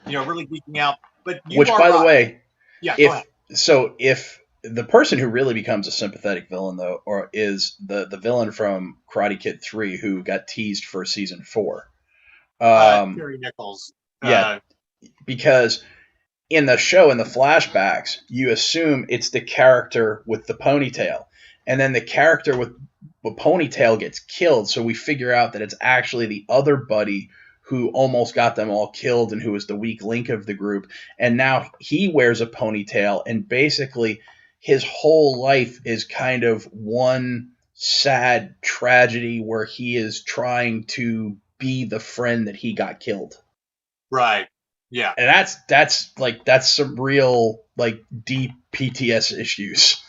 Speaker 1: Really geeking out. But
Speaker 2: by the way,
Speaker 1: yeah.
Speaker 2: the person who really becomes a sympathetic villain, though, is the villain from Karate Kid 3 who got teased for season 4.
Speaker 1: Terry Nichols.
Speaker 2: Yeah, because in the show, in the flashbacks, you assume it's the character with the ponytail. And then the character with the ponytail gets killed, so we figure out that it's actually the other buddy who almost got them all killed and who was the weak link of the group. And now he wears a ponytail, and basically his whole life is kind of one sad tragedy where he is trying to be the friend that he got killed.
Speaker 1: Right. Yeah.
Speaker 2: And that's some real, like, deep PTS issues.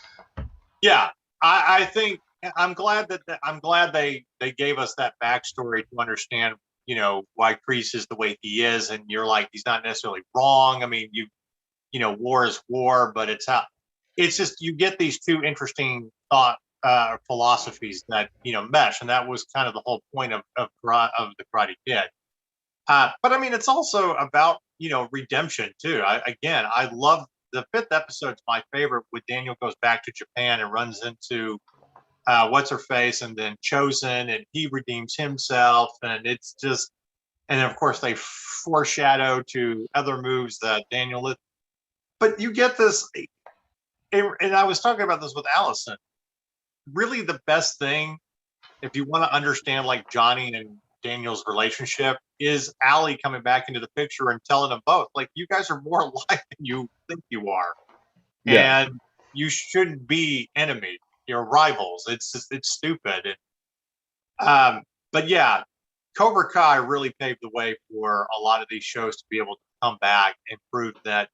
Speaker 1: Yeah. I think I'm glad they gave us that backstory to understand, why Kreese is the way he is. And you're like, he's not necessarily wrong. I mean, war is war, but it's just, you get these two interesting thought philosophies that, mesh. And that was kind of the whole point of the Karate Kid. But I mean, it's also about, redemption too. I love the 5th episode's my favorite, when Daniel goes back to Japan and runs into what's her face, and then Chosen, and he redeems himself, and it's just, and of course they foreshadow to other moves that Daniel is. But you get this, and I was talking about this with Allison. Really, the best thing, if you want to understand like Johnny and Daniel's relationship, is Allie coming back into the picture and telling them both, like, you guys are more alike than you think you are. Yeah. And you shouldn't be enemies. You're rivals. It's stupid. But yeah, Cobra Kai really paved the way for a lot of these shows to be able to come back and prove that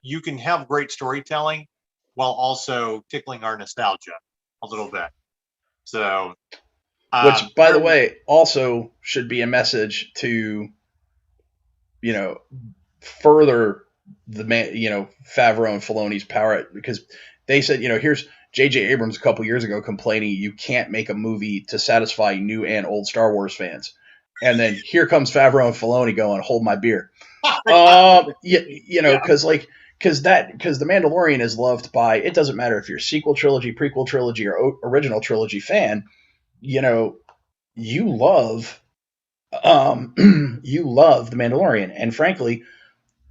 Speaker 1: you can have great storytelling while also tickling our nostalgia a little bit. So,
Speaker 2: which, by the way, also should be a message to, further the Favreau and Filoni's power, because they said, here's J.J. Abrams a couple years ago complaining you can't make a movie to satisfy new and old Star Wars fans. And then here comes Favreau and Filoni going, hold my beer. Because The Mandalorian is loved by, it doesn't matter if you're sequel trilogy, prequel trilogy, or original trilogy fan, you love The Mandalorian. And frankly,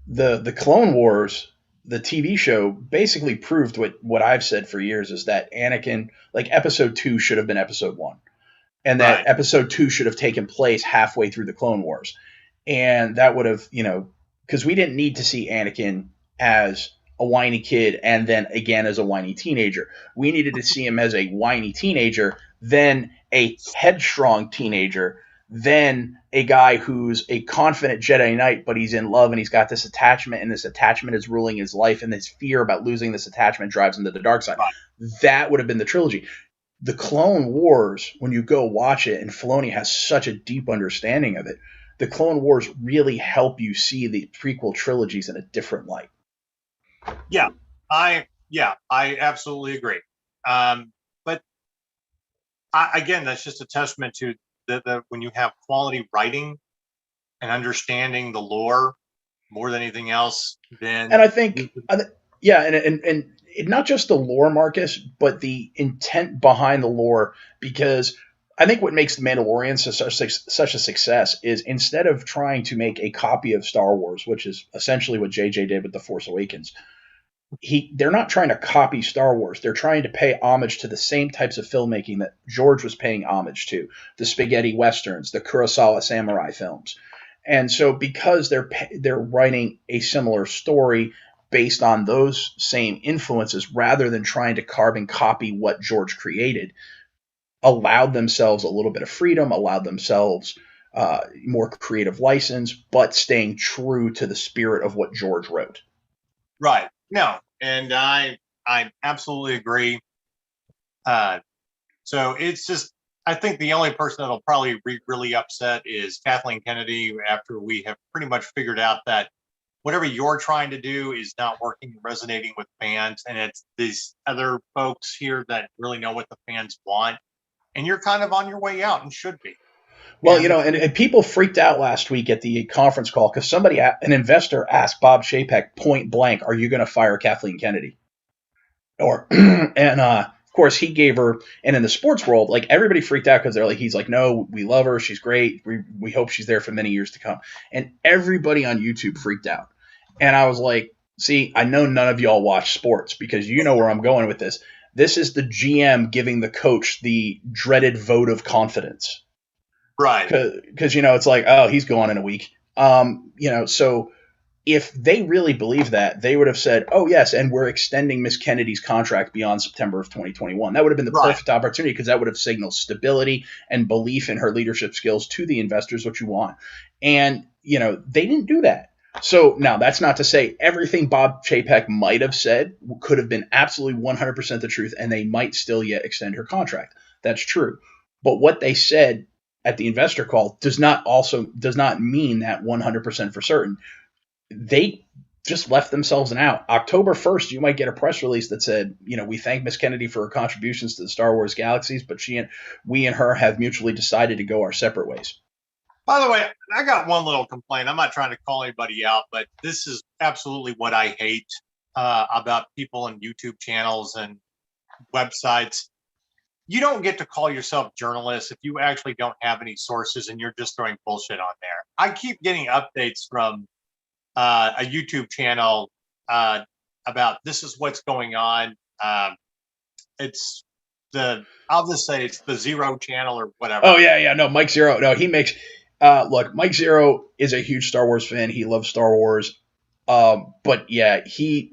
Speaker 2: the Clone Wars, the TV show, basically proved what I've said for years, is that Anakin, like, episode 2 should have been episode 1. And that episode 2 should have taken place halfway through the Clone Wars. And that would have, because we didn't need to see Anakin as a whiny kid and then again as a whiny teenager. We needed to see him as a whiny teenager, then a headstrong teenager, then a guy who's a confident Jedi Knight, but he's in love and he's got this attachment, and this attachment is ruling his life, and this fear about losing this attachment drives him to the dark side. Right. That would have been the trilogy. The Clone Wars, when you go watch it, and Filoni has such a deep understanding of it, the Clone Wars really help you see the prequel trilogies in a different light.
Speaker 1: Yeah, I absolutely agree. But again, that's just a testament to the when you have quality writing and understanding the lore more than anything else, then. And
Speaker 2: I think, and not just the lore, Marcus, but the intent behind the lore, because I think what makes The Mandalorian such a success is, instead of trying to make a copy of Star Wars, which is essentially what JJ did with The Force Awakens, they're not trying to copy Star Wars. They're trying to pay homage to the same types of filmmaking that George was paying homage to, the spaghetti westerns, the Kurosawa samurai films. And so because they're writing a similar story based on those same influences, rather than trying to carbon copy what George created, allowed themselves a little bit of freedom, allowed themselves more creative license, but staying true to the spirit of what George wrote.
Speaker 1: Right. No, and I absolutely agree. So it's just, I think the only person that'll probably be really upset is Kathleen Kennedy, after we have pretty much figured out that whatever you're trying to do is not working, resonating with fans, and it's these other folks here that really know what the fans want, and you're kind of on your way out, and should be.
Speaker 2: Well, and people freaked out last week at the conference call because an investor asked Bob Chapek point blank, "Are you going to fire Kathleen Kennedy?" or and of course he gave her, and in the sports world, like everybody freaked out because they're like, he's like, no, we love her, she's great, we hope she's there for many years to come, and everybody on YouTube freaked out, and I was like, see, I know none of y'all watch sports because you know where I'm going with this. This is the GM giving the coach the dreaded vote of confidence,
Speaker 1: right?
Speaker 2: Because it's like, oh, he's gone in a week, so if they really believe that, they would have said, oh, yes, and we're extending Miss Kennedy's contract beyond September of 2021. That would have been the perfect opportunity because that would have signaled stability and belief in her leadership skills to the investors, what you want. And, they didn't do that. So now that's not to say everything Bob Chapek might have said could have been absolutely 100% the truth, and they might still yet extend her contract. That's true. But what they said at the investor call does not mean that 100% for certain. They just left themselves an out. October 1st, you might get a press release that said, we thank Miss Kennedy for her contributions to the Star Wars galaxies, but we and her have mutually decided to go our separate ways.
Speaker 1: By the way, I got one little complaint. I'm not trying to call anybody out, but this is absolutely what I hate about people on YouTube channels and websites. You don't get to call yourself journalists if you actually don't have any sources and you're just throwing bullshit on there. I keep getting updates from a YouTube channel about this is what's going on. I'll just say it's the Zero channel or whatever.
Speaker 2: Oh yeah. No, Mike Zero. No, he makes, look, Mike Zero is a huge Star Wars fan. He loves Star Wars. But yeah, he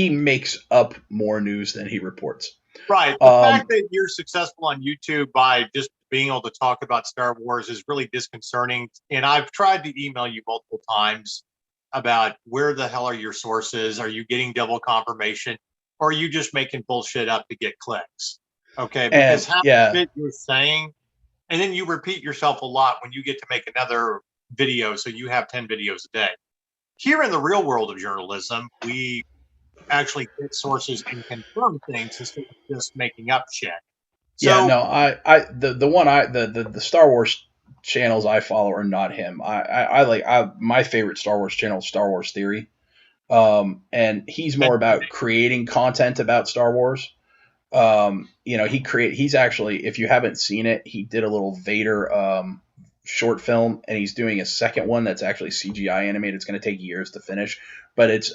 Speaker 2: makes up more news than he reports.
Speaker 1: Right. The fact that you're successful on YouTube by just being able to talk about Star Wars is really disconcerting. And I've tried to email you multiple times about where the hell are your sources? Are you getting double confirmation? Or are you just making bullshit up to get clicks? Okay. Because half of it you're saying, and then you repeat yourself a lot when you get to make another video. So you have 10 videos a day. Here in the real world of journalism, we actually get sources and confirm things instead of just making up shit.
Speaker 2: So, the Star Wars channels I follow are not him. My favorite Star Wars channel is Star Wars Theory, and he's more about creating content about Star Wars. He's actually, if you haven't seen it, he did a little Vader short film, and he's doing a second one that's actually CGI animated. It's going to take years to finish, but it's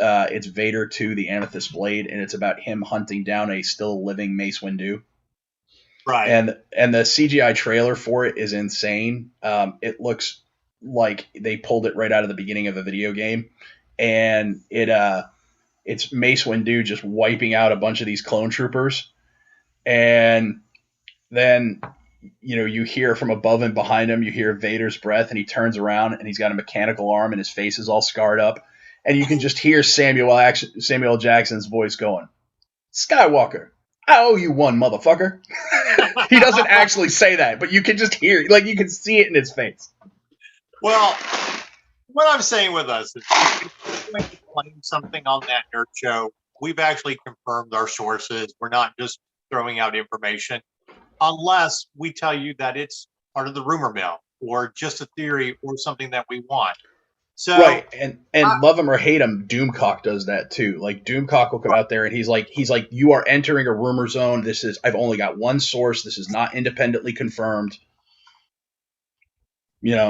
Speaker 2: Vader 2: The Amethyst Blade, and it's about him hunting down a still living Mace Windu.
Speaker 1: Right.
Speaker 2: And the CGI trailer for it is insane. It looks like they pulled it right out of the beginning of a video game, and it's Mace Windu just wiping out a bunch of these clone troopers, and then you hear from above and behind him, you hear Vader's breath, and he turns around and he's got a mechanical arm and his face is all scarred up, and you can just hear Samuel Jackson's voice going, "Skywalker, I owe you one, motherfucker." He doesn't actually say that, but you can just hear, you can see it in his face.
Speaker 1: Well, what I'm saying with us is if you're playing something on that nerd show, we've actually confirmed our sources. We're not just throwing out information unless we tell you that it's part of the rumor mill or just a theory or something that we want. So,
Speaker 2: right, and love him or hate him, Doomcock does that too. Like Doomcock will come out there and he's like, you are entering a rumor zone. I've only got one source. This is not independently confirmed.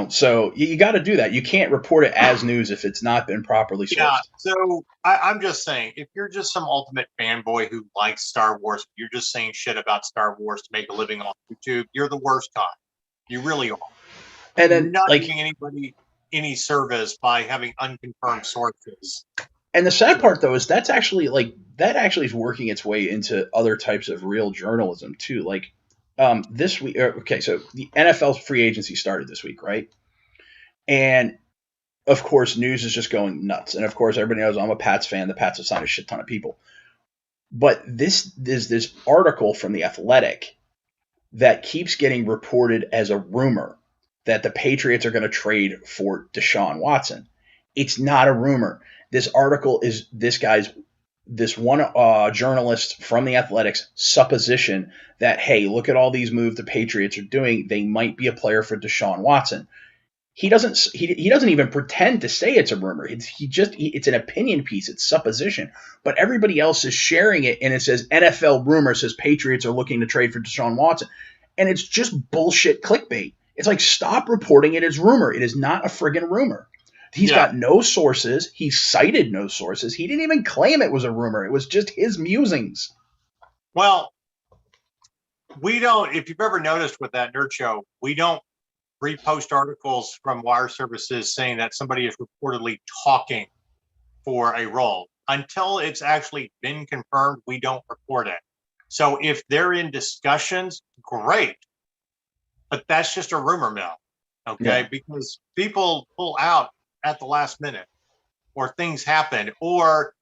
Speaker 2: So you got to do that. You can't report it as news if it's not been properly sourced.
Speaker 1: Yeah. So I'm just saying, if you're just some ultimate fanboy who likes Star Wars, you're just saying shit about Star Wars to make a living on YouTube, you're the worst kind. You really are. And then you're not giving anybody any service by having unconfirmed sources.
Speaker 2: And the sad part though is that actually is working its way into other types of real journalism too. Like this week, okay, so the NFL free agency started this week, right? And of course, news is just going nuts. And of course, everybody knows I'm a Pats fan. The Pats have signed a shit ton of people. But this article from The Athletic that keeps getting reported as a rumor that the Patriots are going to trade for Deshaun Watson. It's not a rumor. This article is this one journalist from The Athletic's supposition that, hey, look at all these moves the Patriots are doing. They might be a player for Deshaun Watson. he doesn't even pretend to say it's a rumor. It's an opinion piece. It's supposition. But everybody else is sharing it, and it says NFL rumor says Patriots are looking to trade for Deshaun Watson, and it's just bullshit clickbait. It's like, stop reporting it as rumor. It is not a friggin' rumor. He's got no sources. He cited no sources. He didn't even claim it was a rumor. It was just his musings.
Speaker 1: Well, we don't. If you've ever noticed with that Nerd Show, we don't repost articles from wire services saying that somebody is reportedly talking for a role. Until it's actually been confirmed, we don't report it. So if they're in discussions, great. But that's just a rumor mill, okay? Because people pull out at the last minute, or things happen, or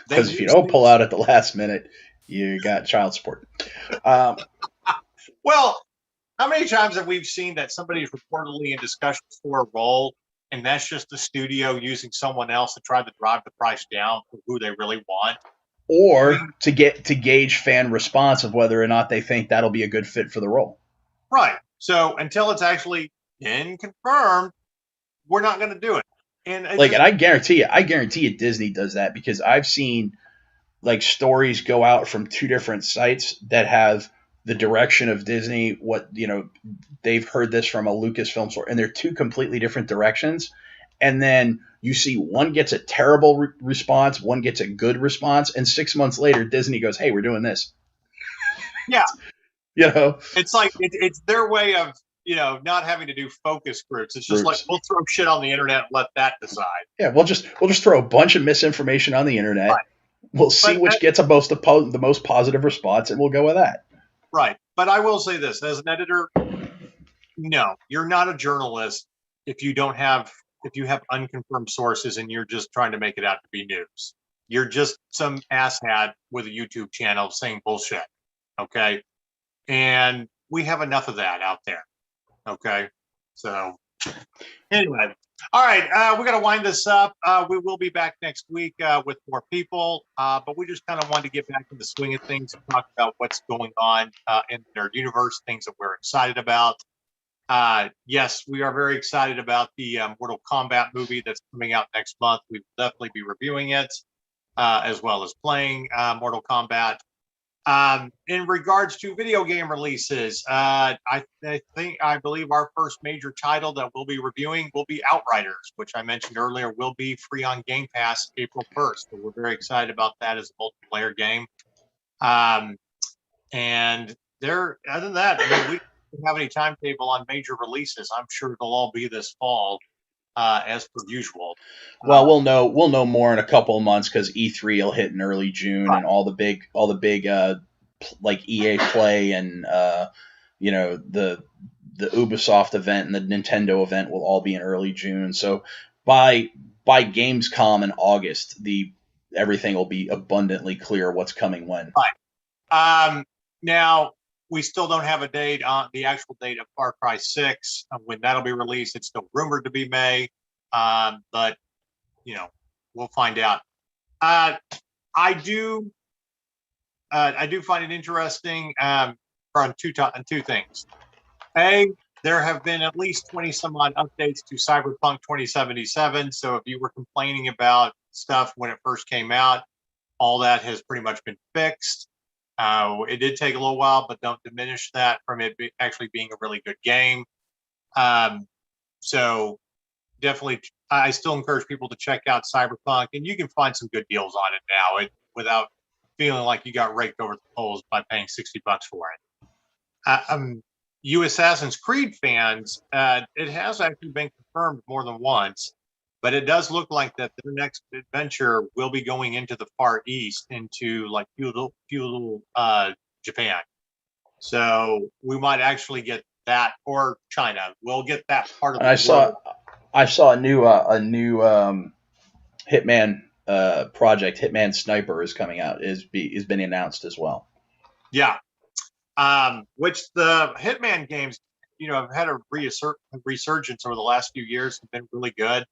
Speaker 2: because if you don't pull out at the last minute, you got child support.
Speaker 1: Well, how many times have we seen that somebody is reportedly in discussions for a role, and that's just the studio using someone else to try to drive the price down for who they really want,
Speaker 2: or to gauge fan response of whether or not they think that'll be a good fit for the role?
Speaker 1: Right. So until it's actually been confirmed, we're not going to do it. And
Speaker 2: I guarantee you, Disney does that, because I've seen like stories go out from two different sites that have the direction of Disney. What, they've heard this from a Lucasfilm source, and they're two completely different directions. And then you see one gets a terrible response, one gets a good response, and 6 months later, Disney goes, "Hey, we're doing this."
Speaker 1: Yeah.
Speaker 2: It's
Speaker 1: like it's their way of not having to do focus groups. It's just like, we'll throw shit on the internet and let that decide.
Speaker 2: Yeah, we'll just throw a bunch of misinformation on the internet. Right. We'll see which gets the most positive response, and we'll go with that.
Speaker 1: Right. But I will say this, as an editor, no, you're not a journalist if you have unconfirmed sources and you're just trying to make it out to be news. You're just some asshat with a YouTube channel saying bullshit. Okay. And we have enough of that out there. Okay. So anyway, all right. We're going to wind this up. We will be back next week with more people. But we just kind of wanted to get back in the swing of things and talk about what's going on in their universe, things that we're excited about. Yes, we are very excited about the Mortal Kombat movie that's coming out next month. We will definitely be reviewing it as well as playing Mortal Kombat. In regards to video game releases, I believe our first major title that we'll be reviewing will be Outriders, which I mentioned earlier will be free on Game Pass April 1st. So we're very excited about that as a multiplayer game. And other than that, I mean, we don't have any timetable on major releases. I'm sure they'll all be this fall, as per usual.
Speaker 2: Well, we'll know more in a couple of months, because E3 will hit in early June, right. And all the big like EA Play and the Ubisoft event and the Nintendo event will all be in early June. So by Gamescom in August, everything will be abundantly clear what's coming when.
Speaker 1: Right. Now, we still don't have a date on the actual date of Far Cry 6 when that'll be released. It's still rumored to be May, but we'll find out. I do find it interesting on two things. A, there have been at least 20 some odd updates to Cyberpunk 2077. So if you were complaining about stuff when it first came out, all that has pretty much been fixed. It did take a little while, but don't diminish that from it actually being a really good game. So definitely, I still encourage people to check out Cyberpunk, and you can find some good deals on it now without feeling like you got raked over the coals by paying $60 for it. You Assassin's Creed fans, it has actually been confirmed more than once, but it does look like that their next adventure will be going into the Far East, into like feudal Japan. So we might actually get that, or China. We'll get that part of the world.
Speaker 2: I saw a new Hitman project. Hitman Sniper is coming out. Is been announced as well.
Speaker 1: Yeah. Which the Hitman games, have had a resurgence over the last few years, have been really good.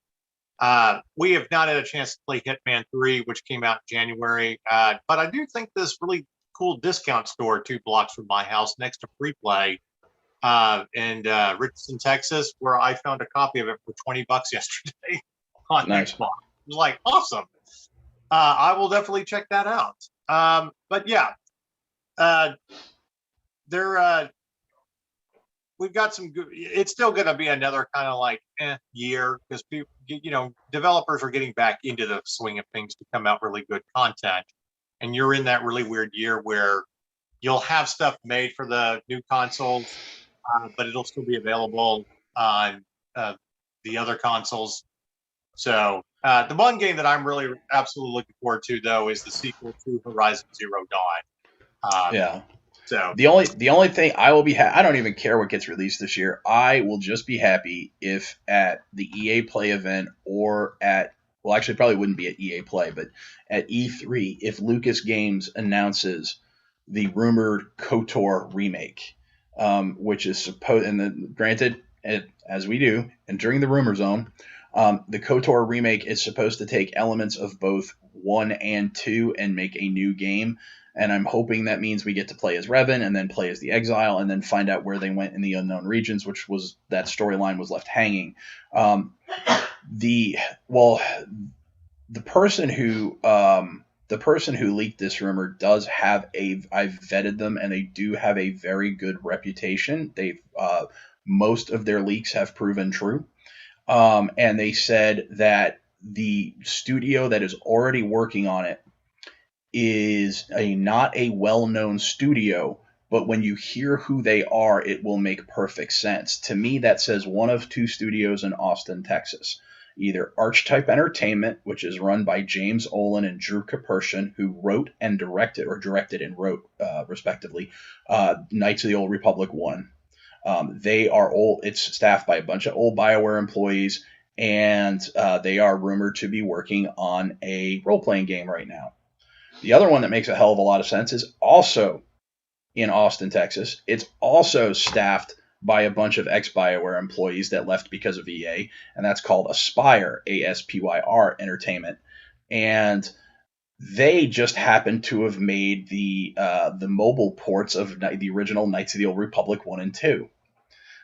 Speaker 1: We have not had a chance to play Hitman 3, which came out in January. But I do think this really cool discount store 2 blocks from my house next to Free Play in Richardson, Texas, where I found a copy of it for $20 yesterday on
Speaker 2: Nice.
Speaker 1: Xbox. It was like, awesome. I will definitely check that out. But yeah, we've got some good. It's still going to be another kind of like year because people, developers are getting back into the swing of things to come out really good content, and you're in that really weird year where you'll have stuff made for the new consoles, but it'll still be available on the other consoles. So the one game that I'm really absolutely looking forward to, though, is the sequel to Horizon Zero Dawn.
Speaker 2: Yeah.
Speaker 1: So
Speaker 2: the only thing I will be I don't even care what gets released this year. I will just be happy if at the EA Play event or actually probably wouldn't be at EA Play, but at E3 if Lucas Games announces the rumored KOTOR remake, which is supposed, and then granted, as we do, and during the rumor zone, the KOTOR remake is supposed to take elements of both 1 and 2 and make a new game. And I'm hoping that means we get to play as Revan and then play as the Exile and then find out where they went in the unknown regions, which was that storyline was left hanging. The person who leaked this rumor does have I've vetted them and they do have a very good reputation. They've most of their leaks have proven true. And they said that the studio that is already working on it is not a well-known studio, but when you hear who they are, it will make perfect sense. To me, that says one of two studios in Austin, Texas. Either Archetype Entertainment, which is run by James Olin and Drew Kapershin, who wrote and directed and wrote, respectively, Knights of the Old Republic 1. They are old. It's staffed by a bunch of old BioWare employees, and they are rumored to be working on a role-playing game right now. The other one that makes a hell of a lot of sense is also in Austin, Texas. It's also staffed by a bunch of ex-BioWare employees that left because of EA, and that's called Aspyr, A-S-P-Y-R Entertainment. And they just happen to have made the mobile ports of the original Knights of the Old Republic 1 and 2.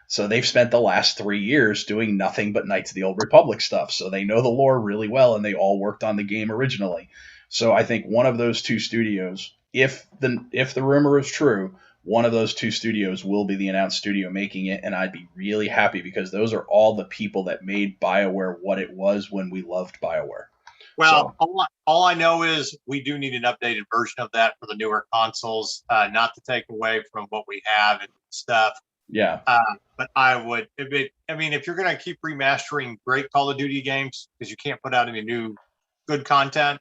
Speaker 2: So they've spent the last 3 years doing nothing but Knights of the Old Republic stuff. So they know the lore really well, and they all worked on the game originally. So I think one of those two studios, if the rumor is true, one of those two studios will be the announced studio making it, and I'd be really happy because those are all the people that made BioWare what it was when we loved BioWare.
Speaker 1: Well, so, all I know is we do need an updated version of that for the newer consoles, not to take away from what we have and stuff.
Speaker 2: Yeah.
Speaker 1: But I would, if you're going to keep remastering great Call of Duty games because you can't put out any new good content,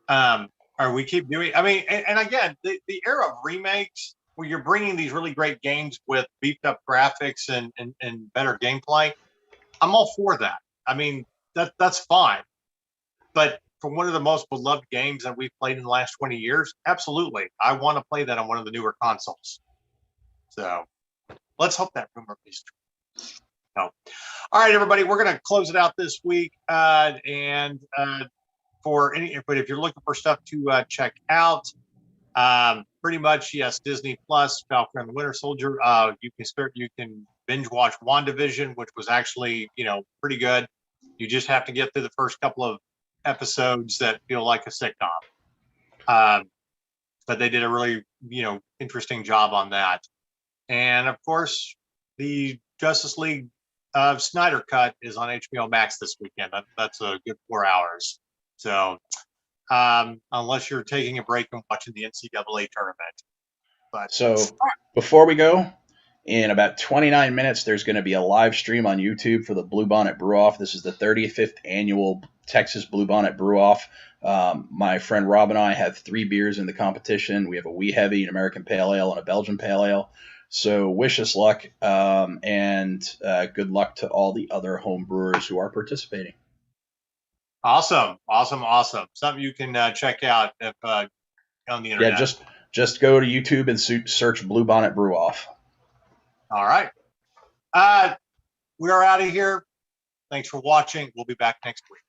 Speaker 1: or we keep doing, and again, the era of remakes where you're bringing these really great games with beefed up graphics and better gameplay, I'm all for that. That's fine. But for one of the most beloved games that we've played in the last 20 years, absolutely. I want to play that on one of the newer consoles. So let's hope that rumor is true. No. All right, everybody, we're going to close it out this week. But if you're looking for stuff to check out, pretty much, yes, Disney Plus, Falcon and the Winter Soldier. You can binge watch WandaVision, which was actually, pretty good. You just have to get through the first couple of episodes that feel like a sitcom. But they did a really, interesting job on that. And of course, the Justice League Snyder Cut is on HBO Max this weekend. That's a good 4 hours. So unless you're taking a break and watching the NCAA tournament.
Speaker 2: Before we go, in about 29 minutes, there's going to be a live stream on YouTube for the Bluebonnet Brew Off. This is the 35th annual Texas Bluebonnet Brew Off. My friend Rob and I have 3 beers in the competition. We have a Wee Heavy, an American Pale Ale, and a Belgian Pale Ale. So wish us luck, and good luck to all the other home brewers who are participating.
Speaker 1: Awesome. Something you can check out if on the internet.
Speaker 2: Yeah, just go to YouTube and search Bluebonnet Brew Off.
Speaker 1: All right. We are out of here. Thanks for watching. We'll be back next week.